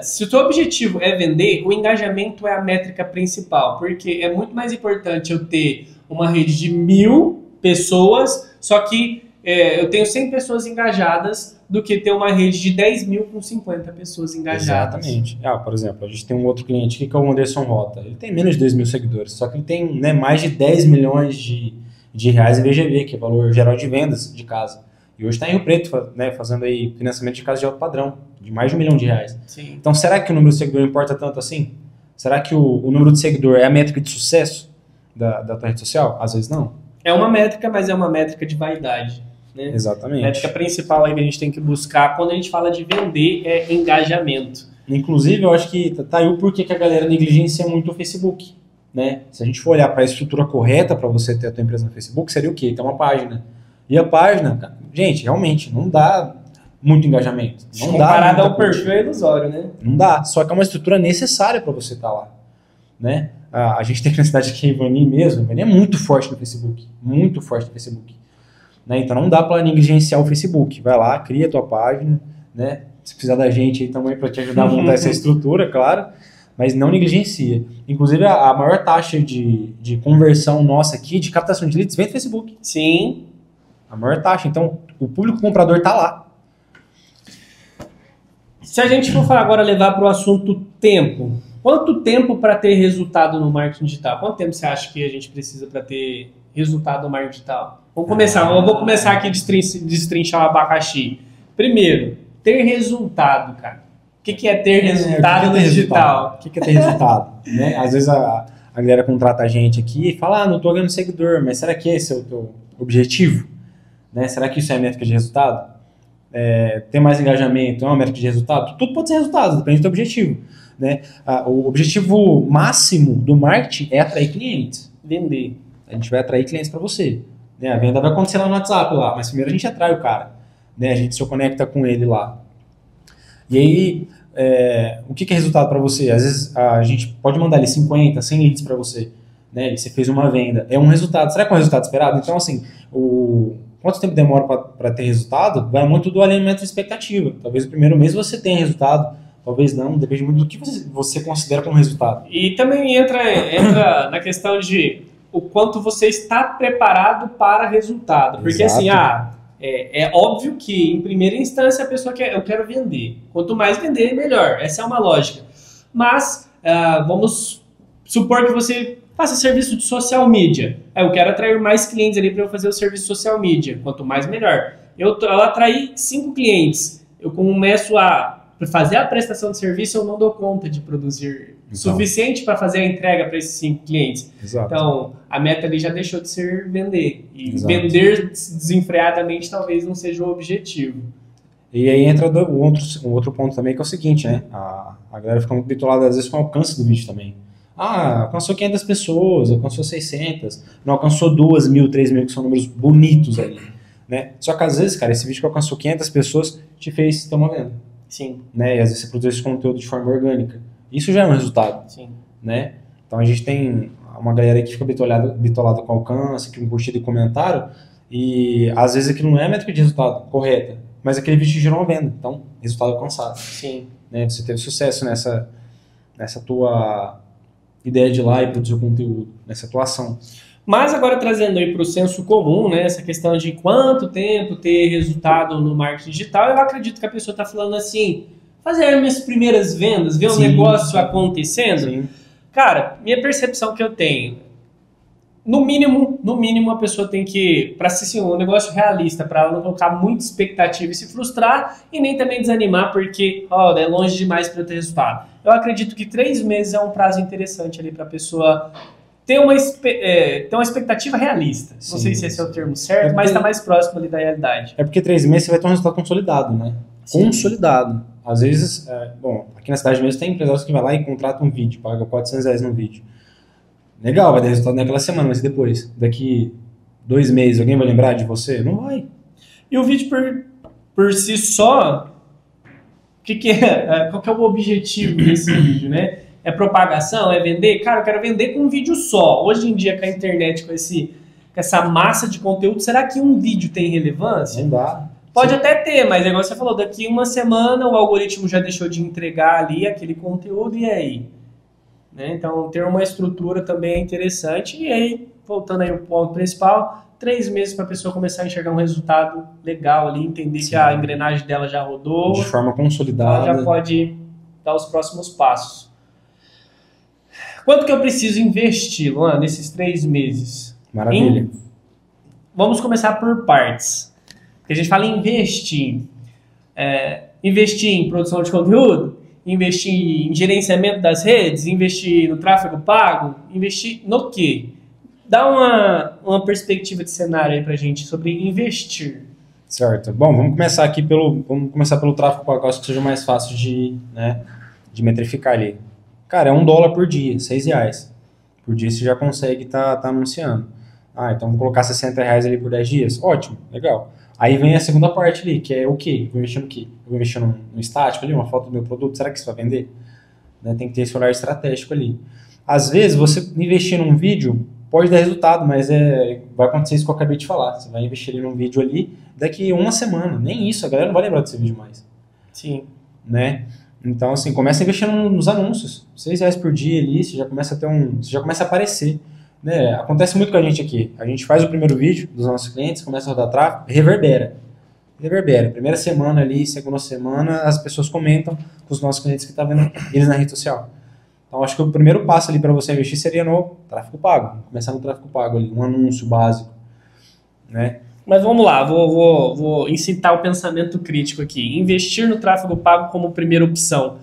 Se o teu objetivo é vender, o engajamento é a métrica principal, porque é muito mais importante eu ter uma rede de 1000 pessoas, só que eu tenho 100 pessoas engajadas, do que ter uma rede de 10 mil com 50 pessoas engajadas. Exatamente. Por exemplo, a gente tem um outro cliente aqui que é o Anderson Rota. Ele tem menos de 2 mil seguidores, só que ele tem, né, mais de 10 milhões de reais em VGV, que é o valor geral de vendas de casa. E hoje está em Rio Preto, né, fazendo aí financiamento de casa de alto padrão, de mais de R$1 milhão. Sim. Então, será que o número de seguidor importa tanto assim? Será que o número de seguidor é a métrica de sucesso da tua rede social? Às vezes não. É uma métrica, mas é uma métrica de vaidade. Né? Exatamente. A métrica principal aí que a gente tem que buscar quando a gente fala de vender é engajamento. Inclusive, eu acho que tá aí o porquê que a galera negligencia muito o Facebook. Né? Se a gente for olhar para a estrutura correta para você ter a tua empresa no Facebook, seria o quê? Ter uma página. E a página, gente, realmente, não dá muito engajamento. Não comparado ao perfil é ilusório, né? Não dá, só que é uma estrutura necessária para você estar lá. Né? A gente tem aqui na cidade aqui, Ivani mesmo, Ivani é muito forte no Facebook. Muito forte no Facebook. Né? Então não dá para negligenciar o Facebook. Vai lá, cria a tua página, né? Se precisar da gente aí também para te ajudar a montar essa estrutura, claro, mas não negligencia. Inclusive a maior taxa de conversão nossa aqui, de captação de leads, vem do Facebook. Sim. A maior taxa. Então o público comprador está lá. Se a gente for agora levar para o assunto tempo, quanto tempo para ter resultado no marketing digital? Quanto tempo você acha que a gente precisa para ter resultado no marketing digital? Vamos começar. Eu vou começar aqui a destrinchar o abacaxi. Primeiro, ter resultado, cara. O que é ter resultado no digital? O que é ter resultado? Né? Às vezes a galera contrata a gente aqui e fala, não estou ganhando seguidor, mas será que esse é o teu objetivo? Né? Será que isso é métrica de resultado? Ter mais engajamento é uma métrica de resultado? Tudo pode ser resultado, depende do teu objetivo. Né? O objetivo máximo do marketing é atrair clientes. Vender. A gente vai atrair clientes para você. Né? A venda vai acontecer lá no WhatsApp, lá, mas primeiro a gente atrai o cara. Né? A gente se conecta com ele lá. E aí, o que é resultado para você? Às vezes a gente pode mandar ali 50, 100 leads para você. Né? E você fez uma venda. É um resultado. Será que é um resultado esperado? Então, assim, quanto tempo demora para ter resultado? Vai muito do alinhamento de expectativa. Talvez no primeiro mês você tenha resultado. Talvez não, depende muito do que você considera como resultado. E também entra na questão de o quanto você está preparado para resultado. Porque assim, é óbvio que em primeira instância a pessoa quer, eu quero vender. Quanto mais vender, melhor. Essa é uma lógica. Mas vamos supor que você faça serviço de social media. Eu quero atrair mais clientes ali para eu fazer o serviço social media. Quanto mais, melhor. Eu atraí 5 clientes. Eu começo a fazer a prestação de serviço, eu não dou conta de produzir suficiente para fazer a entrega para esses 5 clientes. Exato. Então, a meta ali já deixou de ser vender. E Exato. vender desenfreadamente talvez não seja o objetivo. E aí entra um outro ponto também, que é o seguinte, né? A galera fica muito bitolada às vezes com o alcance do vídeo também. Alcançou 500 pessoas, alcançou 600, não alcançou 2.000, 3.000, que são números bonitos ali. Né? Só que às vezes, cara, esse vídeo que alcançou 500 pessoas te fez ter uma venda. Sim. Né? E às vezes você produz esse conteúdo de forma orgânica. Isso já é um resultado. Sim. Né? Então a gente tem uma galera que fica bitolada com alcance, com curtida e comentário, e às vezes aquilo não é a métrica de resultado correta. mas aquele vídeo te gerou uma venda. Então, resultado alcançado. Sim. Né? Você teve sucesso nessa tua ideia de ir lá e produzir o conteúdo, nessa tua ação. Mas agora trazendo aí para o senso comum, né, essa questão de quanto tempo ter resultado no marketing digital, eu acredito que a pessoa está falando assim, fazer minhas primeiras vendas, ver o negócio acontecendo. Sim. Cara, minha percepção que eu tenho, no mínimo a pessoa tem que, para ser assim, um negócio realista, para ela não colocar muita expectativa e se frustrar e nem também desanimar porque é longe demais para eu ter resultado. Eu acredito que 3 meses é um prazo interessante ali para a pessoa ter uma expectativa realista. Não sei se esse é o termo certo, mas está mais próximo ali da realidade. É porque 3 meses você vai ter um resultado consolidado, né? Sim. Consolidado. Às vezes, aqui na cidade mesmo tem empresários que vai lá e contratam um vídeo, paga R$400 no vídeo. Legal, vai ter resultado naquela semana, mas depois? Daqui 2 meses, alguém vai lembrar de você? Não vai. E o vídeo por si só, qual que é o objetivo desse vídeo, né? É propagação? É vender? Cara, eu quero vender com um vídeo só. Hoje em dia, com a internet, com essa massa de conteúdo, será que um vídeo tem relevância? Não dá. Pode até ter, mas igual você falou, daqui uma semana o algoritmo já deixou de entregar ali aquele conteúdo, e aí? Né? Então, ter uma estrutura também é interessante. E aí, voltando aí ao ponto principal, 3 meses para a pessoa começar a enxergar um resultado legal ali, entender que a engrenagem dela já rodou. De forma consolidada. Ela já pode dar os próximos passos. Quanto que eu preciso investir, Luan, nesses 3 meses? Maravilha. Vamos começar por partes. Porque a gente fala em investir. Investir em produção de conteúdo, investir em gerenciamento das redes, investir no tráfego pago, investir no quê? Dá uma perspectiva de cenário aí pra gente sobre investir. Certo. Bom, vamos começar pelo tráfego pago, acho que seja mais fácil de metrificar ali. Cara, é $1 por dia, R$6. Por dia você já consegue tá anunciando. Então vou colocar R$60 ali por 10 dias. Ótimo, legal. Aí vem a segunda parte ali, que é o quê? Vou investir no quê? Vou investir no estático ali, uma foto do meu produto, será que isso vai vender? Né? Tem que ter esse olhar estratégico ali. Às vezes, você investir num vídeo pode dar resultado, mas vai acontecer isso que eu acabei de falar. Você vai investir ali num vídeo ali, daqui 1 semana, nem isso, a galera não vai lembrar desse vídeo mais. Sim. Né? Então, assim, começa a investir nos anúncios. R$6 por dia ali, você já começa a aparecer. Né? Acontece muito com a gente aqui. A gente faz o primeiro vídeo dos nossos clientes, começa a rodar tráfego, reverbera. Primeira semana ali, segunda semana, as pessoas comentam com os nossos clientes que estão vendo eles na rede social. Então, acho que o primeiro passo ali para você investir seria no tráfego pago. Começar no tráfego pago ali, um anúncio básico. Né? Mas vamos lá, vou incitar o pensamento crítico aqui. Investir no tráfego pago como primeira opção.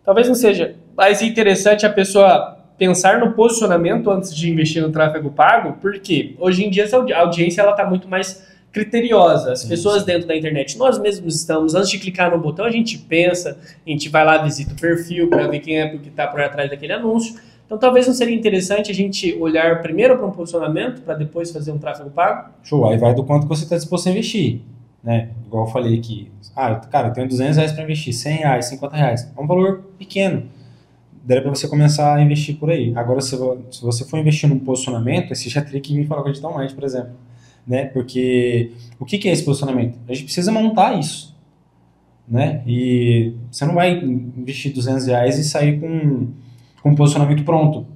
Talvez não seja mais interessante a pessoa pensar no posicionamento antes de investir no tráfego pago, porque hoje em dia a audiência está muito mais criteriosa. As pessoas dentro da internet, nós mesmos estamos, antes de clicar no botão, a gente pensa, a gente vai lá, visita o perfil para ver quem é que está por trás daquele anúncio. Então talvez não seria interessante a gente olhar primeiro para um posicionamento, para depois fazer um tráfego pago? Show, aí vai do quanto você está disposto a investir. Né? Igual eu falei aqui, cara, eu tenho R$200 para investir, R$100, R$50. É um valor pequeno. Daria para você começar a investir por aí. Agora, se você for investir num posicionamento, você já teria que vir falar com a Digital Mind, por exemplo. Né? Porque o que é esse posicionamento? A gente precisa montar isso. Né? E você não vai investir R$200 e sair com um posicionamento pronto.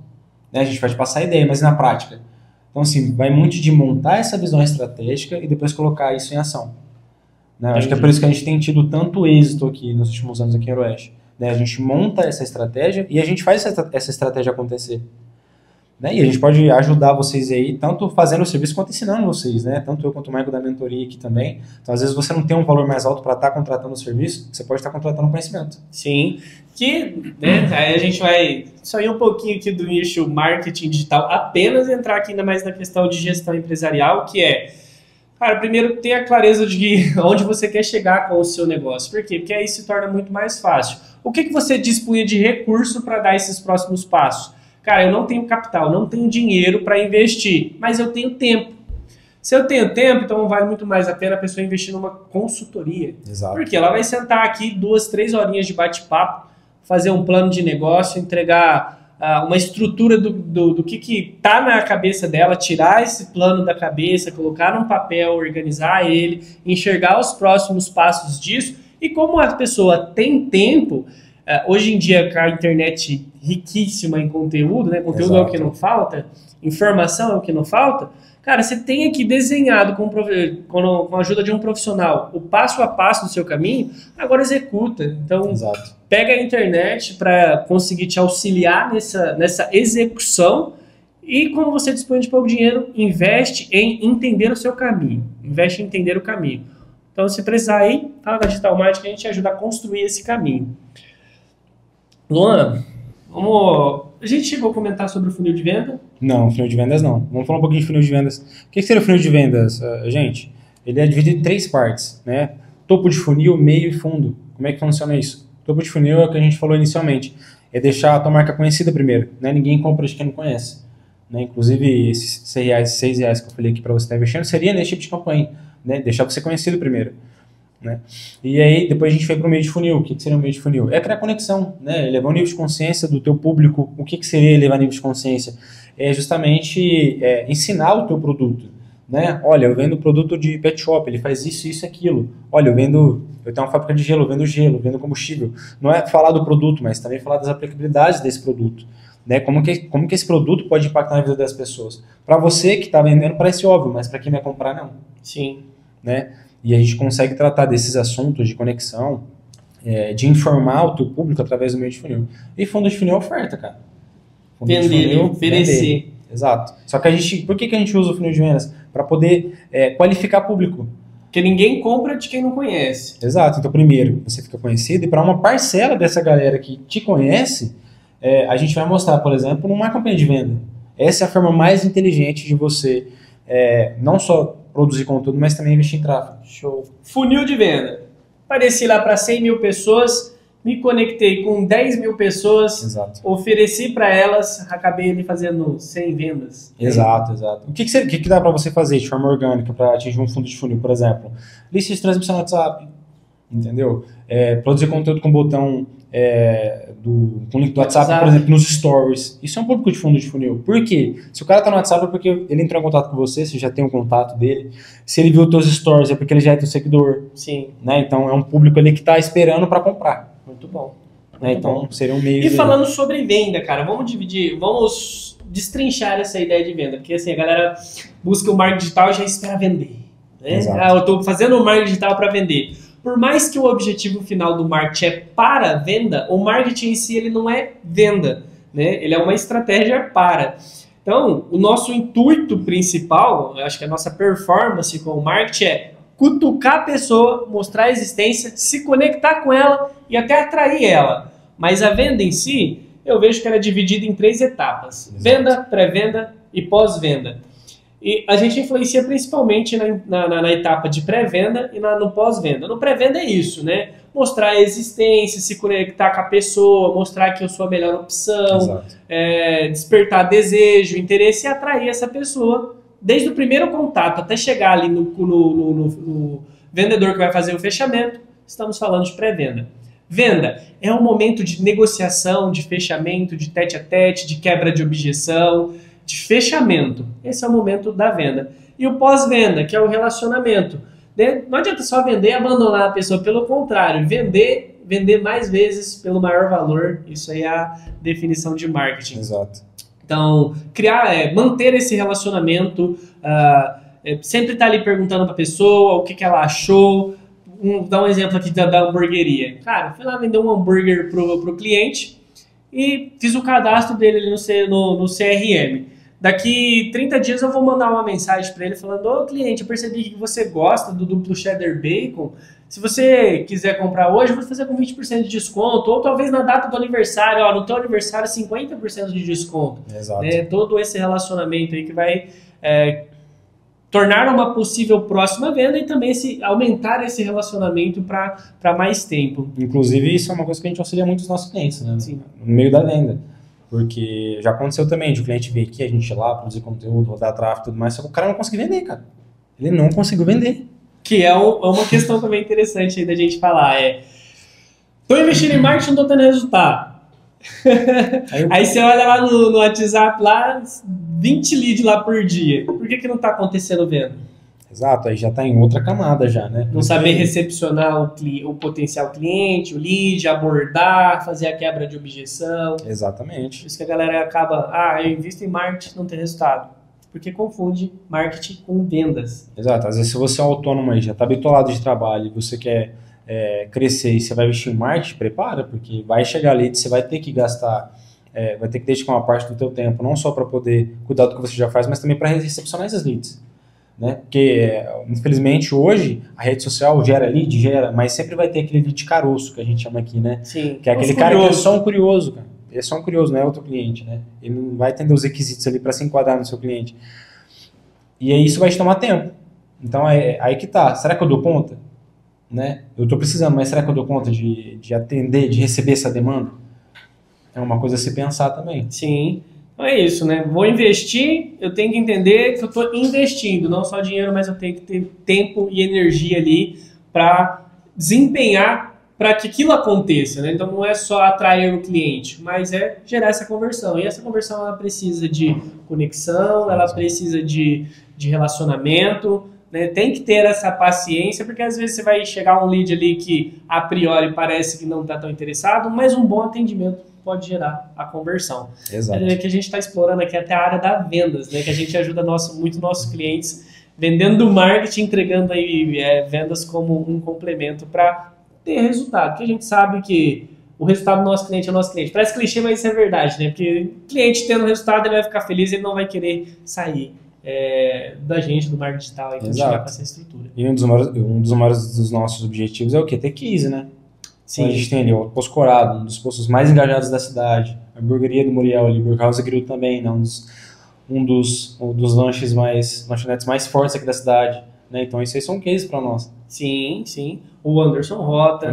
Né? A gente vai te passar a ideia, mas na prática. Então, assim, vai muito de montar essa visão estratégica e depois colocar isso em ação. Né? Acho que é por isso que a gente tem tido tanto êxito aqui nos últimos anos aqui em Aeroeste. Né? A gente monta essa estratégia e a gente faz essa estratégia acontecer. Né? E a gente pode ajudar vocês aí, tanto fazendo o serviço quanto ensinando vocês, né? Tanto eu quanto o Michael da mentoria aqui também. Então, às vezes, você não tem um valor mais alto para estar contratando o serviço, você pode estar contratando o conhecimento. Sim, aí a gente vai sair um pouquinho aqui do nicho marketing digital, apenas entrar aqui ainda mais na questão de gestão empresarial, que cara, primeiro ter a clareza de onde você quer chegar com o seu negócio. Por quê? Porque aí se torna muito mais fácil. O que você dispunha de recurso para dar esses próximos passos? Cara, eu não tenho capital, não tenho dinheiro para investir, mas eu tenho tempo. Se eu tenho tempo, então vale muito mais a pena a pessoa investir numa consultoria. Exato. Porque ela vai sentar aqui 2, 3 horinhas de bate-papo, fazer um plano de negócio, entregar uma estrutura do que tá na cabeça dela, tirar esse plano da cabeça, colocar num papel, organizar ele, enxergar os próximos passos disso. E como a pessoa tem tempo, hoje em dia com a internet riquíssima em conteúdo, né? Conteúdo é o que não falta, informação é o que não falta. Cara, você tem aqui desenhado com a ajuda de um profissional o passo a passo do seu caminho, agora executa. Então, pega a internet para conseguir te auxiliar nessa execução e, como você dispõe de pouco dinheiro, investe em entender o seu caminho. Investe em entender o caminho. Então, se precisar aí, fala com a Digital Marketing, a gente ajuda a construir esse caminho. Luan, a gente chegou a comentar sobre o funil de venda? Não, funil de vendas não. Vamos falar um pouquinho de funil de vendas. O que seria o funil de vendas, gente? Ele é dividido em 3 partes, né? Topo de funil, meio e fundo. Como é que funciona isso? Topo de funil é o que a gente falou inicialmente. É deixar a tua marca conhecida primeiro, né? Ninguém compra de quem não conhece. Né? Inclusive, esses R$6 que eu falei aqui para você estar investindo, seria nesse tipo de campanha, né? Deixar você conhecido primeiro. Né? E aí, depois a gente foi para o meio de funil. O que seria o meio de funil? É criar conexão, né? Elevar o nível de consciência do teu público. O que seria elevar o nível de consciência? É justamente ensinar o teu produto. Né? Olha, eu vendo produto de pet shop, ele faz isso, isso e aquilo. Olha, eu tenho uma fábrica de gelo, eu vendo combustível. Não é falar do produto, mas também falar das aplicabilidades desse produto. Né? Como que esse produto pode impactar na vida das pessoas. Para você que está vendendo parece óbvio, mas para quem vai comprar, não. Sim. Né? E a gente consegue tratar desses assuntos de conexão, de informar o teu público através do meio de funil. E fundo de funil é oferta, cara. Vender, oferecer. Exato. Só que por que a gente usa o funil de vendas? Para poder qualificar público. Porque ninguém compra de quem não conhece. Exato. Então, primeiro, você fica conhecido, e para uma parcela dessa galera que te conhece, a gente vai mostrar, por exemplo, numa campanha de venda. Essa é a forma mais inteligente de você não só produzir conteúdo, mas também investir em tráfego. Show. Funil de venda. Apareci lá para 100 mil pessoas, me conectei com 10 mil pessoas, exato, ofereci para elas, acabei ali fazendo 100 vendas. Exato. O que dá para você fazer de forma orgânica para atingir um fundo de funil, por exemplo? Lista de transmissão no WhatsApp, entendeu? Produzir conteúdo com botão com link do WhatsApp, por exemplo, nos stories. Isso é um público de fundo de funil. Por quê? Se o cara tá no WhatsApp é porque ele entrou em contato com você já tem um contato dele. Se ele viu os teus stories é porque ele já é teu seguidor. Sim. Né? Então é um público ali que tá esperando para comprar. Muito bom. Né? Então seria um meio. E falando sobre venda, cara, vamos destrinchar essa ideia de venda. Porque assim, a galera busca o marketing digital e já espera vender. Né? Eu tô fazendo o marketing digital para vender. Por mais que o objetivo final do marketing é para venda, o marketing em si ele não é venda, né? Ele é uma estratégia para. Então, o nosso intuito principal, eu acho que a nossa performance com o marketing é cutucar a pessoa, mostrar a existência, se conectar com ela e até atrair ela. Mas a venda em si, eu vejo que ela é dividida em 3 etapas. Exato. Venda, pré-venda e pós-venda. E a gente influencia principalmente na etapa de pré-venda e no pós-venda. No pré-venda é isso, né? Mostrar a existência, se conectar com a pessoa, mostrar que eu sou a melhor opção, despertar desejo, interesse e atrair essa pessoa desde o primeiro contato até chegar ali no vendedor que vai fazer o fechamento. Estamos falando de pré-venda. Venda é um momento de negociação, de fechamento, de tete-a-tete, de quebra de objeção, de fechamento. Esse é o momento da venda. E o pós-venda, que é o relacionamento. Não adianta só vender e abandonar a pessoa, pelo contrário, vender mais vezes pelo maior valor. Isso aí é a definição de marketing. Exato. Então, manter esse relacionamento, sempre estar ali perguntando para a pessoa o que ela achou. Dar um exemplo aqui da hamburgueria. Cara, fui lá vender um hambúrguer pro cliente e fiz o cadastro dele ali no CRM. Daqui 30 dias eu vou mandar uma mensagem para ele falando: ô cliente, eu percebi que você gosta do duplo cheddar bacon. Se você quiser comprar hoje, eu vou fazer com 20% de desconto. Ou talvez na data do aniversário, no teu aniversário, 50% de desconto. Exato. Todo esse relacionamento aí que vai tornar uma possível próxima venda e também aumentar esse relacionamento para mais tempo. Inclusive, isso é uma coisa que a gente auxilia muito os nossos clientes, né? Sim. No meio da venda. Porque já aconteceu também de o cliente vir aqui, a gente ir lá, produzir conteúdo, rodar tráfego e tudo mais, só que o cara não conseguiu vender, cara. Ele não conseguiu vender. Que é uma questão também interessante aí da gente falar. Tô investindo em marketing, não tô tendo resultado. Aí você olha lá no WhatsApp, lá, 20 leads lá por dia. Por que não está acontecendo venda? Exato, aí já está em outra camada já, né? Não saber recepcionar o potencial cliente, o lead, abordar, fazer a quebra de objeção. Exatamente. Por isso que a galera acaba, eu invisto em marketing, não tem resultado. Porque confunde marketing com vendas. Exato, às vezes se você é autônomo aí, já está bitolado de trabalho e você quer crescer e você vai investir em marketing, prepara, porque vai chegar ali, você vai ter que gastar, vai ter que dedicar uma parte do teu tempo, não só para poder cuidar do que você já faz, mas também para recepcionar esses leads. Né? Porque, infelizmente, hoje a rede social gera lead, mas sempre vai ter aquele lead caroço que a gente chama aqui, né? Sim. Que é aquele cara que é só um curioso, cara. Ele é só um curioso, não é outro cliente, né? Ele não vai atender os requisitos ali para se enquadrar no seu cliente. E aí isso vai te tomar tempo. Então, aí que tá. Será que eu dou conta? Né? Eu tô precisando, mas será que eu dou conta de atender, de receber essa demanda? É uma coisa a se pensar também. Sim. Então é isso, né? Vou investir, eu tenho que entender que eu estou investindo, não só dinheiro, mas eu tenho que ter tempo e energia ali para desempenhar para que aquilo aconteça, né? Então não é só atrair o cliente, mas é gerar essa conversão. E essa conversão ela precisa de conexão, ela precisa de relacionamento, né? Tem que ter essa paciência, porque às vezes você vai chegar um lead ali que a priori parece que não está tão interessado, mas um bom atendimento pode gerar a conversão. Exato. É que a gente está explorando aqui até a área da vendas, né? Que a gente ajuda muito nossos clientes vendendo marketing, entregando aí vendas como um complemento para ter resultado. Porque a gente sabe que o resultado do nosso cliente é o nosso cliente. Parece clichê, mas isso é verdade, né? Porque o cliente tendo resultado, ele vai ficar feliz, ele não vai querer sair da gente, do marketing digital, e continuar com essa estrutura. E um dos maiores dos nossos objetivos é o quê? Ter case, né? Sim. Então a gente tem ali o Posto Corado, um dos postos mais engajados da cidade, a hamburgueria do Muriel ali, Burghouse Grill também, né? um dos lanchonetes mais fortes aqui da cidade, né? Então isso aí são cases para nós. Sim, sim. O Anderson Rota.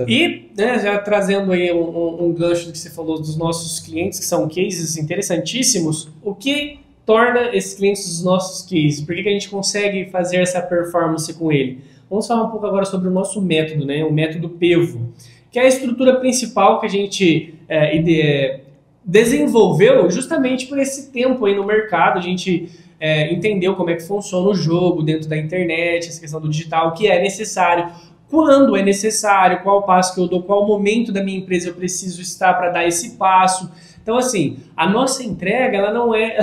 E, né, já trazendo aí um gancho do que você falou dos nossos clientes, que são cases interessantíssimos, o que torna esses clientes os nossos cases? Por que a gente consegue fazer essa performance com ele? Vamos falar um pouco agora sobre o nosso método, né? O método PEVO, que é a estrutura principal que a gente desenvolveu justamente por esse tempo aí no mercado. A gente entendeu como é que funciona o jogo dentro da internet, essa questão do digital, o que é necessário, quando é necessário, qual passo que eu dou, qual momento da minha empresa eu preciso estar para dar esse passo. Então, assim, a nossa entrega, ela não é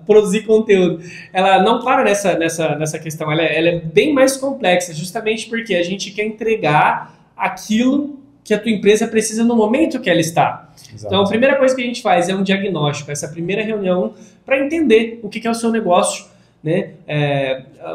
produzir conteúdo. Ela não para nessa questão, ela é bem mais complexa, justamente porque a gente quer entregar aquilo que a tua empresa precisa no momento que ela está. Exato. Então, a primeira coisa que a gente faz é um diagnóstico, essa primeira reunião, para entender o que é o seu negócio, né?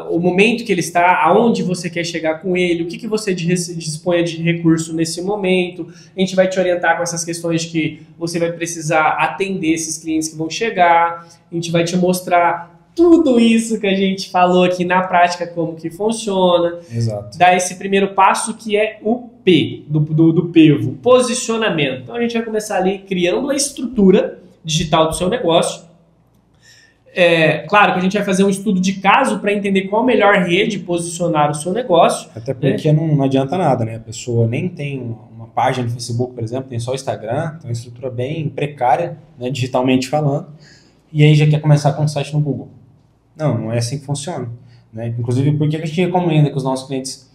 O momento que ele está, aonde você quer chegar com ele, o que você dispõe de recurso nesse momento. A gente vai te orientar com essas questões que você vai precisar atender esses clientes que vão chegar, a gente vai te mostrar tudo isso que a gente falou aqui na prática, como que funciona. Exato. Dar esse primeiro passo que é o P, do PEVO, posicionamento. Então a gente vai começar ali criando a estrutura digital do seu negócio. Claro que a gente vai fazer um estudo de caso para entender qual a melhor rede posicionar o seu negócio. Até porque não adianta nada, né? A pessoa nem tem uma página no Facebook, por exemplo, tem só o Instagram, tem uma estrutura bem precária, né, digitalmente falando, e aí já quer começar com um site no Google. Não é assim que funciona. Né? Inclusive, por que a gente recomenda que os nossos clientes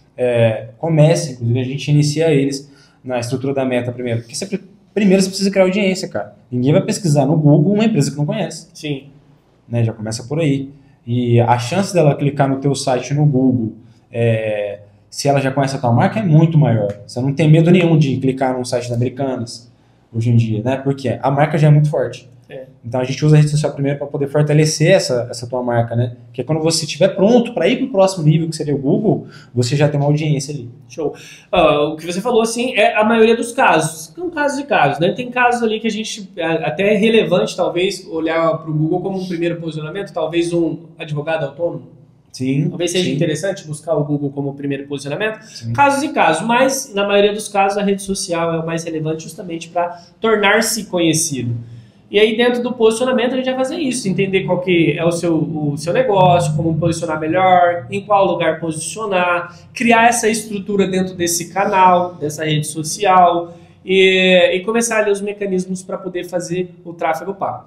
comecem, inclusive a gente inicia eles na estrutura da meta primeiro? Porque primeiro você precisa criar audiência, cara. Ninguém vai pesquisar no Google uma empresa que não conhece. Sim. Né, já começa por aí. E a chance dela clicar no teu site no Google, se ela já conhece a tua marca, é muito maior. Você não tem medo nenhum de clicar num site da Americanas, hoje em dia, né? Porque a marca já é muito forte. Então a gente usa a rede social primeiro para poder fortalecer essa tua marca, né? Porque quando você estiver pronto para ir para o próximo nível, que seria o Google, você já tem uma audiência ali. Show. O que você falou, assim, é a maioria dos casos. São casos e casos, né? Tem casos ali que a gente, até é relevante, talvez, olhar para o Google como um primeiro posicionamento, talvez um advogado autônomo. Sim. Talvez seja interessante buscar o Google como primeiro posicionamento. Sim. Casos e casos, mas na maioria dos casos a rede social é o mais relevante justamente para tornar-se conhecido. E aí dentro do posicionamento a gente vai fazer isso, entender qual que é o seu negócio, como posicionar melhor, em qual lugar posicionar, criar essa estrutura dentro desse canal, dessa rede social. e começar ali os mecanismos para poder fazer o tráfego pago.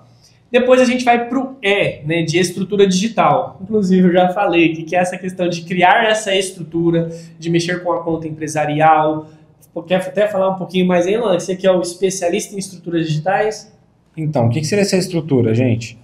Depois a gente vai para o E, né, de estrutura digital. Inclusive, eu já falei que é essa questão de criar essa estrutura, de mexer com a conta empresarial. Quer até falar um pouquinho mais aí, Luan? Você que é o especialista em estruturas digitais? Então, o que seria essa estrutura, gente?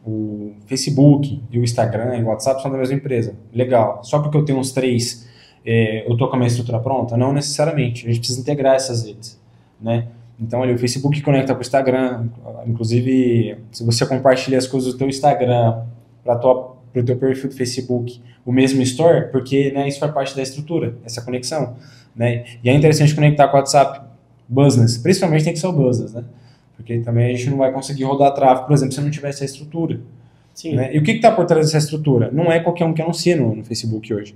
O Facebook e o Instagram e o WhatsApp são da mesma empresa. Legal. Só porque eu tenho uns 3, eu estou com a minha estrutura pronta? Não necessariamente. A gente precisa integrar essas redes, né? Então, ali, o Facebook conecta com o Instagram. Inclusive, se você compartilha as coisas do teu Instagram para o teu perfil do Facebook, o mesmo store, porque, né, isso faz parte da estrutura, essa conexão, né? E é interessante conectar com o WhatsApp Business. Principalmente tem que ser o Business, né? Porque também a gente não vai conseguir rodar tráfego, por exemplo, se não tiver essa estrutura. Sim. Né? E o que está por trás dessa estrutura? Não é qualquer um que anuncia no Facebook hoje.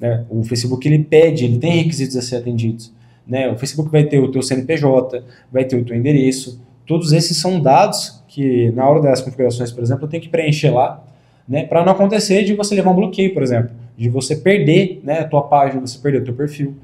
Né? O Facebook ele tem requisitos a ser atendidos. Né? O Facebook vai ter o teu CNPJ, vai ter o teu endereço. Todos esses são dados que, na hora das configurações, por exemplo, eu tenho que preencher lá, né? Para não acontecer de você levar um bloqueio, por exemplo. De você perder, né, a tua página, você perder o teu perfil.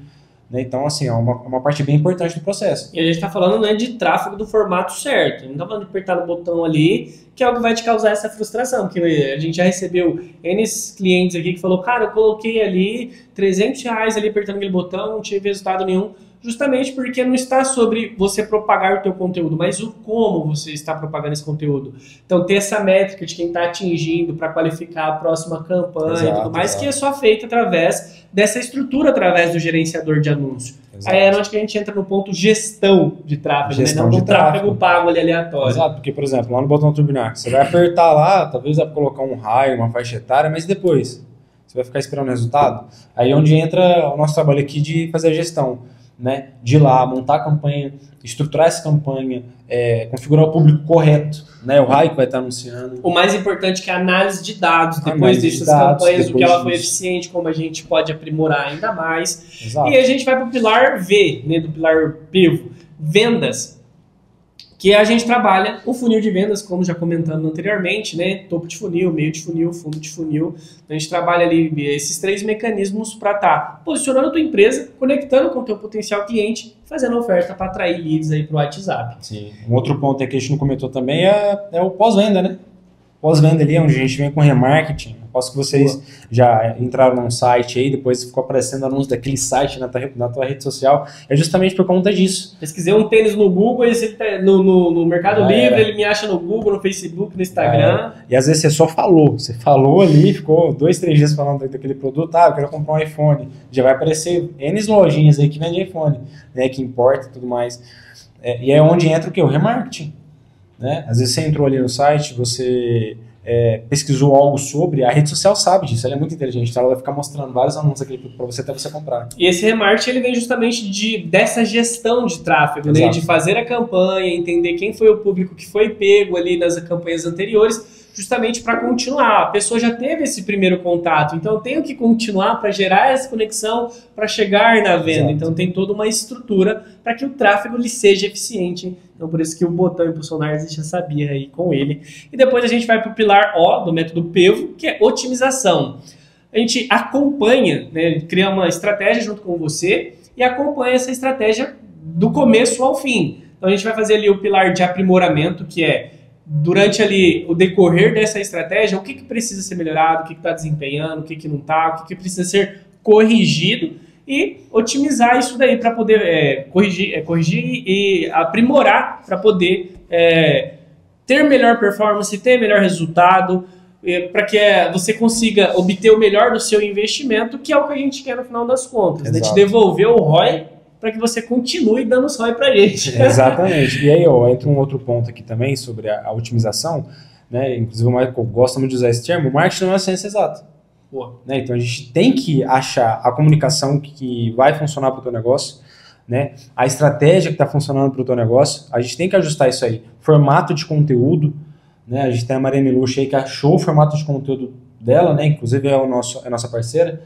Então, assim, é uma parte bem importante do processo. E a gente está falando, né, de tráfego do formato certo. Não está falando de apertar no botão ali, que é o que vai te causar essa frustração. Porque a gente já recebeu N clientes aqui que falou, cara, eu coloquei ali R$300 ali apertando aquele botão, não tive resultado nenhum. Justamente porque não está sobre você propagar o teu conteúdo, mas o como você está propagando esse conteúdo. Então, ter essa métrica de quem está atingindo para qualificar a próxima campanha e tudo mais, que é só feito através dessa estrutura, através do gerenciador de anúncio. Aí é onde que a gente entra no ponto gestão de tráfego, gestão, né? Não de tráfego pago ali aleatório. Exato, porque, por exemplo, lá no botão turbinar, você vai apertar lá, talvez vai colocar um raio, uma faixa etária, mas depois você vai ficar esperando o resultado. Aí é onde entra o nosso trabalho aqui de fazer a gestão. Né, de ir lá, montar a campanha, estruturar essa campanha, configurar o público correto, né, o raio que vai estar anunciando. O mais importante que é a análise de dados, depois dessas campanhas, o que ela foi eficiente, como a gente pode aprimorar ainda mais. Exato. E a gente vai para o pilar V, né, do pilar PIVO, vendas, que a gente trabalha o funil de vendas, como já comentamos anteriormente, né? Topo de funil, meio de funil, fundo de funil. Então a gente trabalha ali esses 3 mecanismos para estar posicionando a tua empresa, conectando com o teu potencial cliente, fazendo oferta para atrair leads aí para o WhatsApp. Sim. Um outro ponto que a gente não comentou também é o pós-venda, né? Pós-venda ali, onde a gente vem com remarketing. Aposto que vocês já entraram num site aí, depois ficou aparecendo anúncio daquele site na tua rede social. É justamente por conta disso. Pesquisei um tênis no Google, no Mercado Livre, ele me acha no Google, no Facebook, no Instagram. E às vezes você só falou. Você falou ali, ficou 2, 3 dias falando daquele produto. Eu quero comprar um iPhone. Já vai aparecer N lojinhas aí que vendem iPhone, né, que importa e tudo mais. E é onde entra o quê? O remarketing. Né? Às vezes você entrou ali no site, você pesquisou algo sobre, a rede social sabe disso, ela é muito inteligente, então ela vai ficar mostrando vários anúncios aqui para você até você comprar. E esse remarketing ele vem justamente dessa gestão de tráfego, né? De fazer a campanha, entender quem foi o público que foi pego ali nas campanhas anteriores, justamente para continuar. A pessoa já teve esse primeiro contato, então eu tenho que continuar para gerar essa conexão, para chegar na venda. Exato. Então tem toda uma estrutura para que o tráfego lhe seja eficiente. Então por isso que o botão impulsionar a gente já sabia aí com ele. E depois a gente vai para o pilar O do método PIVO, que é otimização. A gente acompanha, né, cria uma estratégia junto com você e acompanha essa estratégia do começo ao fim. Então a gente vai fazer ali o pilar de aprimoramento, que é durante ali o decorrer dessa estratégia, o que precisa ser melhorado, o que está desempenhando, o que não está, o que precisa ser corrigido e otimizar isso daí para poder corrigir e aprimorar para poder ter melhor performance, ter melhor resultado, para que você consiga obter o melhor do seu investimento, que é o que a gente quer no final das contas, né? Te devolver o ROI para que você continue dando os ROI para a gente. Exatamente. E aí entra um outro ponto aqui também sobre a otimização, né? Inclusive o Michael gosta muito de usar esse termo, o marketing não é a ciência exata. Né? Então a gente tem que achar a comunicação que vai funcionar para o teu negócio, né? A estratégia que está funcionando para o teu negócio, a gente tem que ajustar isso aí. Formato de conteúdo, né? A gente tem a Mariane Lucha aí que achou o formato de conteúdo dela, né? Inclusive é a nossa parceira,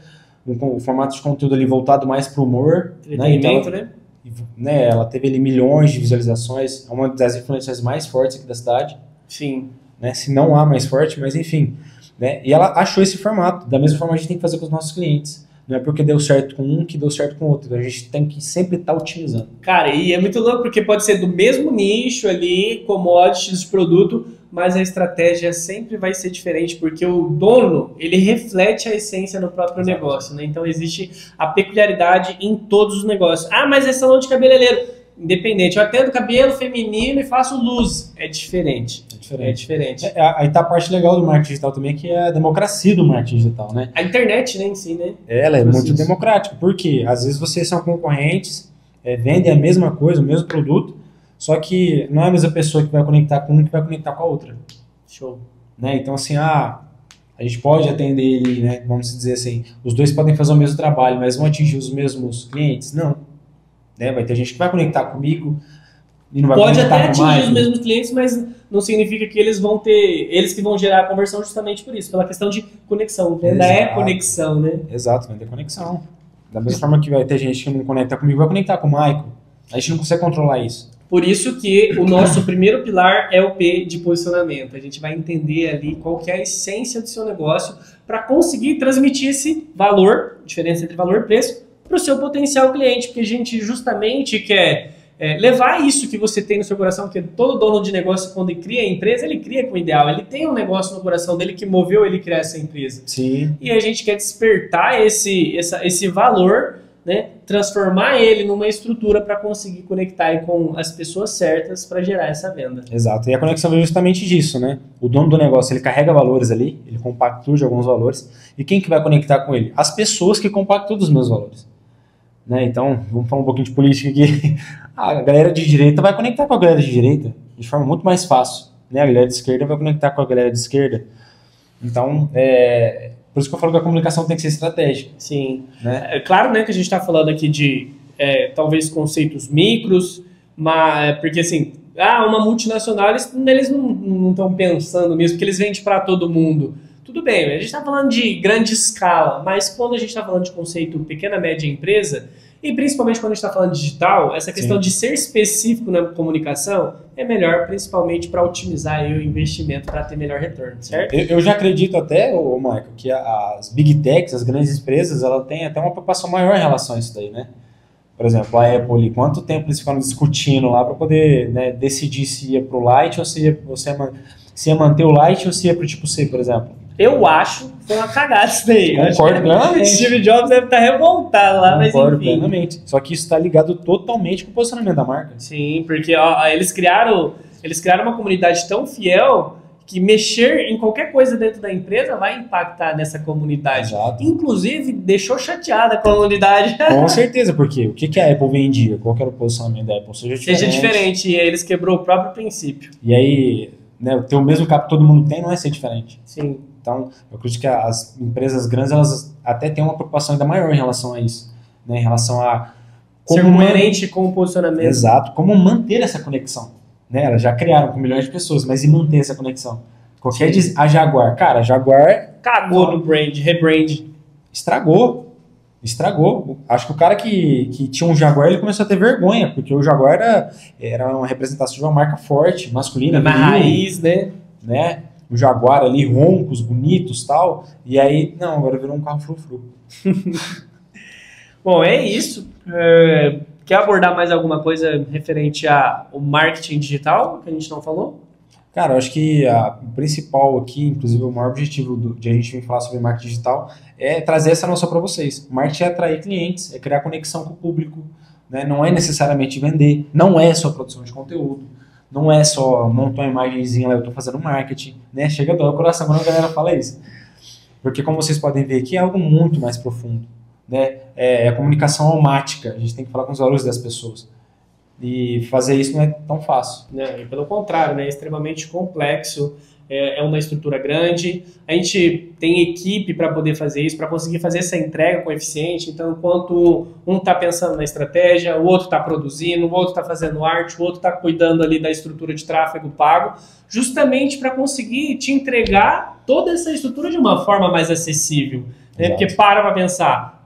um formato de conteúdo ali voltado mais para o humor, né? Então, né? Ela teve ali milhões de visualizações, é uma das influências mais fortes aqui da cidade. Sim. Né? Se não há mais forte, mas enfim. Né? E ela achou esse formato. Da mesma forma a gente tem que fazer com os nossos clientes. Não é porque deu certo com um que deu certo com o outro. Então a gente tem que sempre estar otimizando. Cara, e é muito louco porque pode ser do mesmo nicho ali, commodities de produto, mas a estratégia sempre vai ser diferente, porque o dono, ele reflete a essência no próprio negócio, né? Então existe a peculiaridade em todos os negócios. Ah, mas é salão de cabeleireiro. Independente, eu atendo cabelo feminino e faço luz. É diferente. É diferente. Aí tá a parte legal do marketing digital também, que é a democracia do marketing digital, né? A internet, né, em si, né? Ela é muito democrática, porque às vezes vocês são concorrentes, vendem a mesma coisa, o mesmo produto, só que não é a mesma pessoa que vai conectar com um que vai conectar com a outra. Show. Né? Então, assim, a gente pode atender ele, né? Vamos dizer assim, os dois podem fazer o mesmo trabalho, mas vão atingir os mesmos clientes? Não. Né? Vai ter gente que vai conectar comigo e não vai pode conectar até com mais. atingir os mesmos clientes, mas não significa que eles vão ter, eles que vão gerar a conversão justamente por isso, pela questão de conexão. Venda é conexão, né? Exato, venda é conexão. Da mesma forma que vai ter gente que não conecta comigo, vai conectar com o Michael. A gente não consegue controlar isso. Por isso que o nosso primeiro pilar é o P de posicionamento. A gente vai entender ali qual que é a essência do seu negócio para conseguir transmitir esse valor, diferença entre valor e preço, para o seu potencial cliente, porque a gente justamente quer levar isso que você tem no seu coração, porque todo dono de negócio, quando ele cria a empresa, ele cria com o ideal, ele tem um negócio no coração dele que moveu ele criar essa empresa. Sim. E a gente quer despertar esse valor, né, transformar ele numa estrutura para conseguir conectar aí com as pessoas certas para gerar essa venda. Exato, e a conexão é justamente disso, né? O dono do negócio, ele carrega valores ali, ele compactua de alguns valores, e quem que vai conectar com ele? As pessoas que compactuam dos meus valores. Né? Então, vamos falar um pouquinho de política aqui. A galera de direita vai conectar com a galera de direita de forma muito mais fácil. Né? A galera de esquerda vai conectar com a galera de esquerda. Então, por isso que eu falo que a comunicação tem que ser estratégica. Sim. Né? É claro, né, que a gente está falando aqui de talvez conceitos micros, mas porque assim, uma multinacional, eles não estão pensando nisso, porque eles vendem para todo mundo. Tudo bem, a gente está falando de grande escala, mas quando a gente está falando de conceito pequena, média empresa, e principalmente quando a gente está falando de digital, essa questão Sim. de ser específico na comunicação é melhor, principalmente para otimizar aí o investimento para ter melhor retorno, certo? Eu já acredito até, Michael, que as big techs, as grandes empresas, ela tem até uma preocupação maior em relação a isso daí, né? Por exemplo, a Apple, quanto tempo eles ficaram discutindo lá para poder, né, decidir se ia para o Lite ou se ia manter o Lite ou se ia para o tipo C, por exemplo. Eu acho que foi uma cagada isso daí. Concordo plenamente. Steve Jobs deve estar revoltado lá, mas enfim. Concordo plenamente. Só que isso está ligado totalmente com o posicionamento da marca. Sim, porque eles criaram uma comunidade tão fiel que mexer em qualquer coisa dentro da empresa vai impactar nessa comunidade. Exato. Inclusive, deixou chateada a comunidade. Com certeza, porque o que a Apple vendia? Qual que era o posicionamento da Apple? Seja diferente, e eles quebrou o próprio princípio. E aí, né, ter o mesmo cap que todo mundo tem não é ser diferente. Sim. Então, eu acredito que as empresas grandes, elas até têm uma preocupação ainda maior em relação a isso, né? Em relação a ser coerente com o posicionamento. Exato, como manter essa conexão, né? Elas já criaram com milhões de pessoas, mas e manter essa conexão? A Jaguar, cara, a Jaguar cagou no rebrand. Estragou. Acho que o cara que tinha um Jaguar, ele começou a ter vergonha, porque o Jaguar era uma representação de uma marca forte, masculina. Uma raiz, né? O Jaguar ali, roncos, bonitos, tal. E aí, não, agora virou um carro frufru. Bom, é isso. Quer abordar mais alguma coisa referente ao marketing digital, que a gente não falou? Cara, eu acho que o principal aqui, inclusive o maior objetivo de a gente vir falar sobre marketing digital é trazer essa noção para vocês. O marketing é atrair clientes, é criar conexão com o público, né? Não é necessariamente vender, não é só produção de conteúdo, não é só montar uma imagenzinha lá, eu estou fazendo marketing, né? Chega a doer o coração quando a galera fala isso. Porque como vocês podem ver aqui, é algo muito mais profundo, né? É a comunicação almática, a gente tem que falar com os valores das pessoas. E fazer isso não é tão fácil. Pelo contrário, né? É extremamente complexo, é uma estrutura grande. A gente tem equipe para poder fazer isso, para conseguir fazer essa entrega com eficiente. Então, enquanto um está pensando na estratégia, o outro está produzindo, o outro está fazendo arte, o outro está cuidando ali da estrutura de tráfego pago, justamente para conseguir te entregar toda essa estrutura de uma forma mais acessível. Né? Porque para pensar,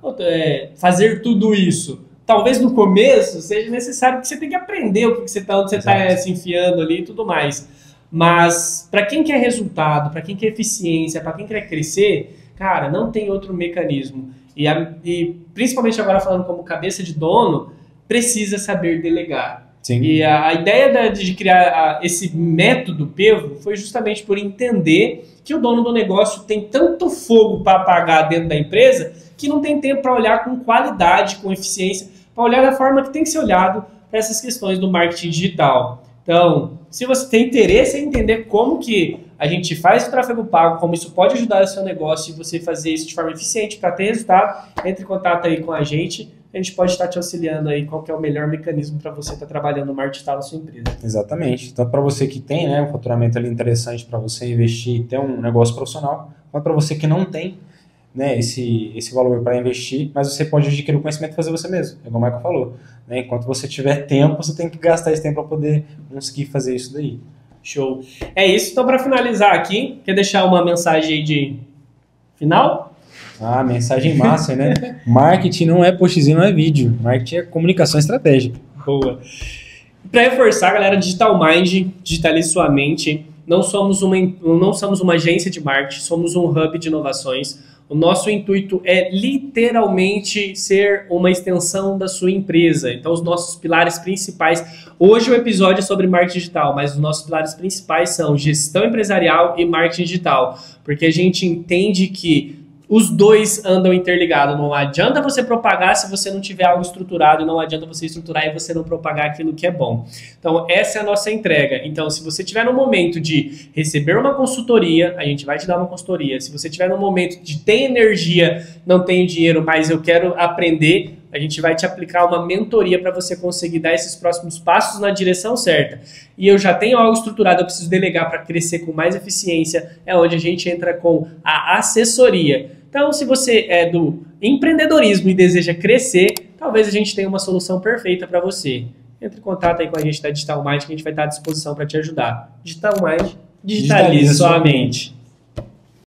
fazer tudo isso. Talvez no começo seja necessário, porque você tem que aprender o que você está se enfiando ali e tudo mais. Mas para quem quer resultado, para quem quer eficiência, para quem quer crescer, cara, não tem outro mecanismo. E principalmente agora falando como cabeça de dono, precisa saber delegar. Sim. E a ideia de criar esse método PEVO foi justamente por entender que o dono do negócio tem tanto fogo para apagar dentro da empresa que não tem tempo para olhar com qualidade, com eficiência, para olhar da forma que tem que ser olhado para essas questões do marketing digital. Então, se você tem interesse em entender como que a gente faz o tráfego pago, como isso pode ajudar o seu negócio e você fazer isso de forma eficiente para ter resultado, entre em contato aí com a gente pode estar te auxiliando aí qual que é o melhor mecanismo para você estar trabalhando no marketing digital na sua empresa. Exatamente. Então, para você que tem, né, um faturamento ali interessante para você investir e ter um negócio profissional, mas para você que não tem, né, esse valor para investir, mas você pode adquirir o conhecimento e fazer você mesmo, é como o Michael falou. Né? Enquanto você tiver tempo, você tem que gastar esse tempo para poder conseguir fazer isso daí. Show. É isso. Então, para finalizar aqui, quer deixar uma mensagem aí de final? Ah, mensagem massa, né? Marketing não é postzinho, não é vídeo. Marketing é comunicação estratégica. Boa. Para reforçar, galera, Digital Mind, digitalize sua mente. Não somos uma agência de marketing, somos um hub de inovações. O nosso intuito é literalmente ser uma extensão da sua empresa. Então, os nossos pilares principais... Hoje o episódio é sobre marketing digital, mas os nossos pilares principais são gestão empresarial e marketing digital. Porque a gente entende que os dois andam interligados. Não adianta você propagar se você não tiver algo estruturado, e não adianta você estruturar e você não propagar aquilo que é bom. Então, essa é a nossa entrega. Então, se você tiver no momento de receber uma consultoria, a gente vai te dar uma consultoria. Se você tiver no momento de ter energia, não tenho dinheiro, mas eu quero aprender, a gente vai te aplicar uma mentoria para você conseguir dar esses próximos passos na direção certa. E eu já tenho algo estruturado, eu preciso delegar para crescer com mais eficiência, é onde a gente entra com a assessoria. Então, se você é do empreendedorismo e deseja crescer, talvez a gente tenha uma solução perfeita para você. Entre em contato aí com a gente da Digital Mind, que a gente vai estar à disposição para te ajudar. Digital Mind, digitalize sua mente.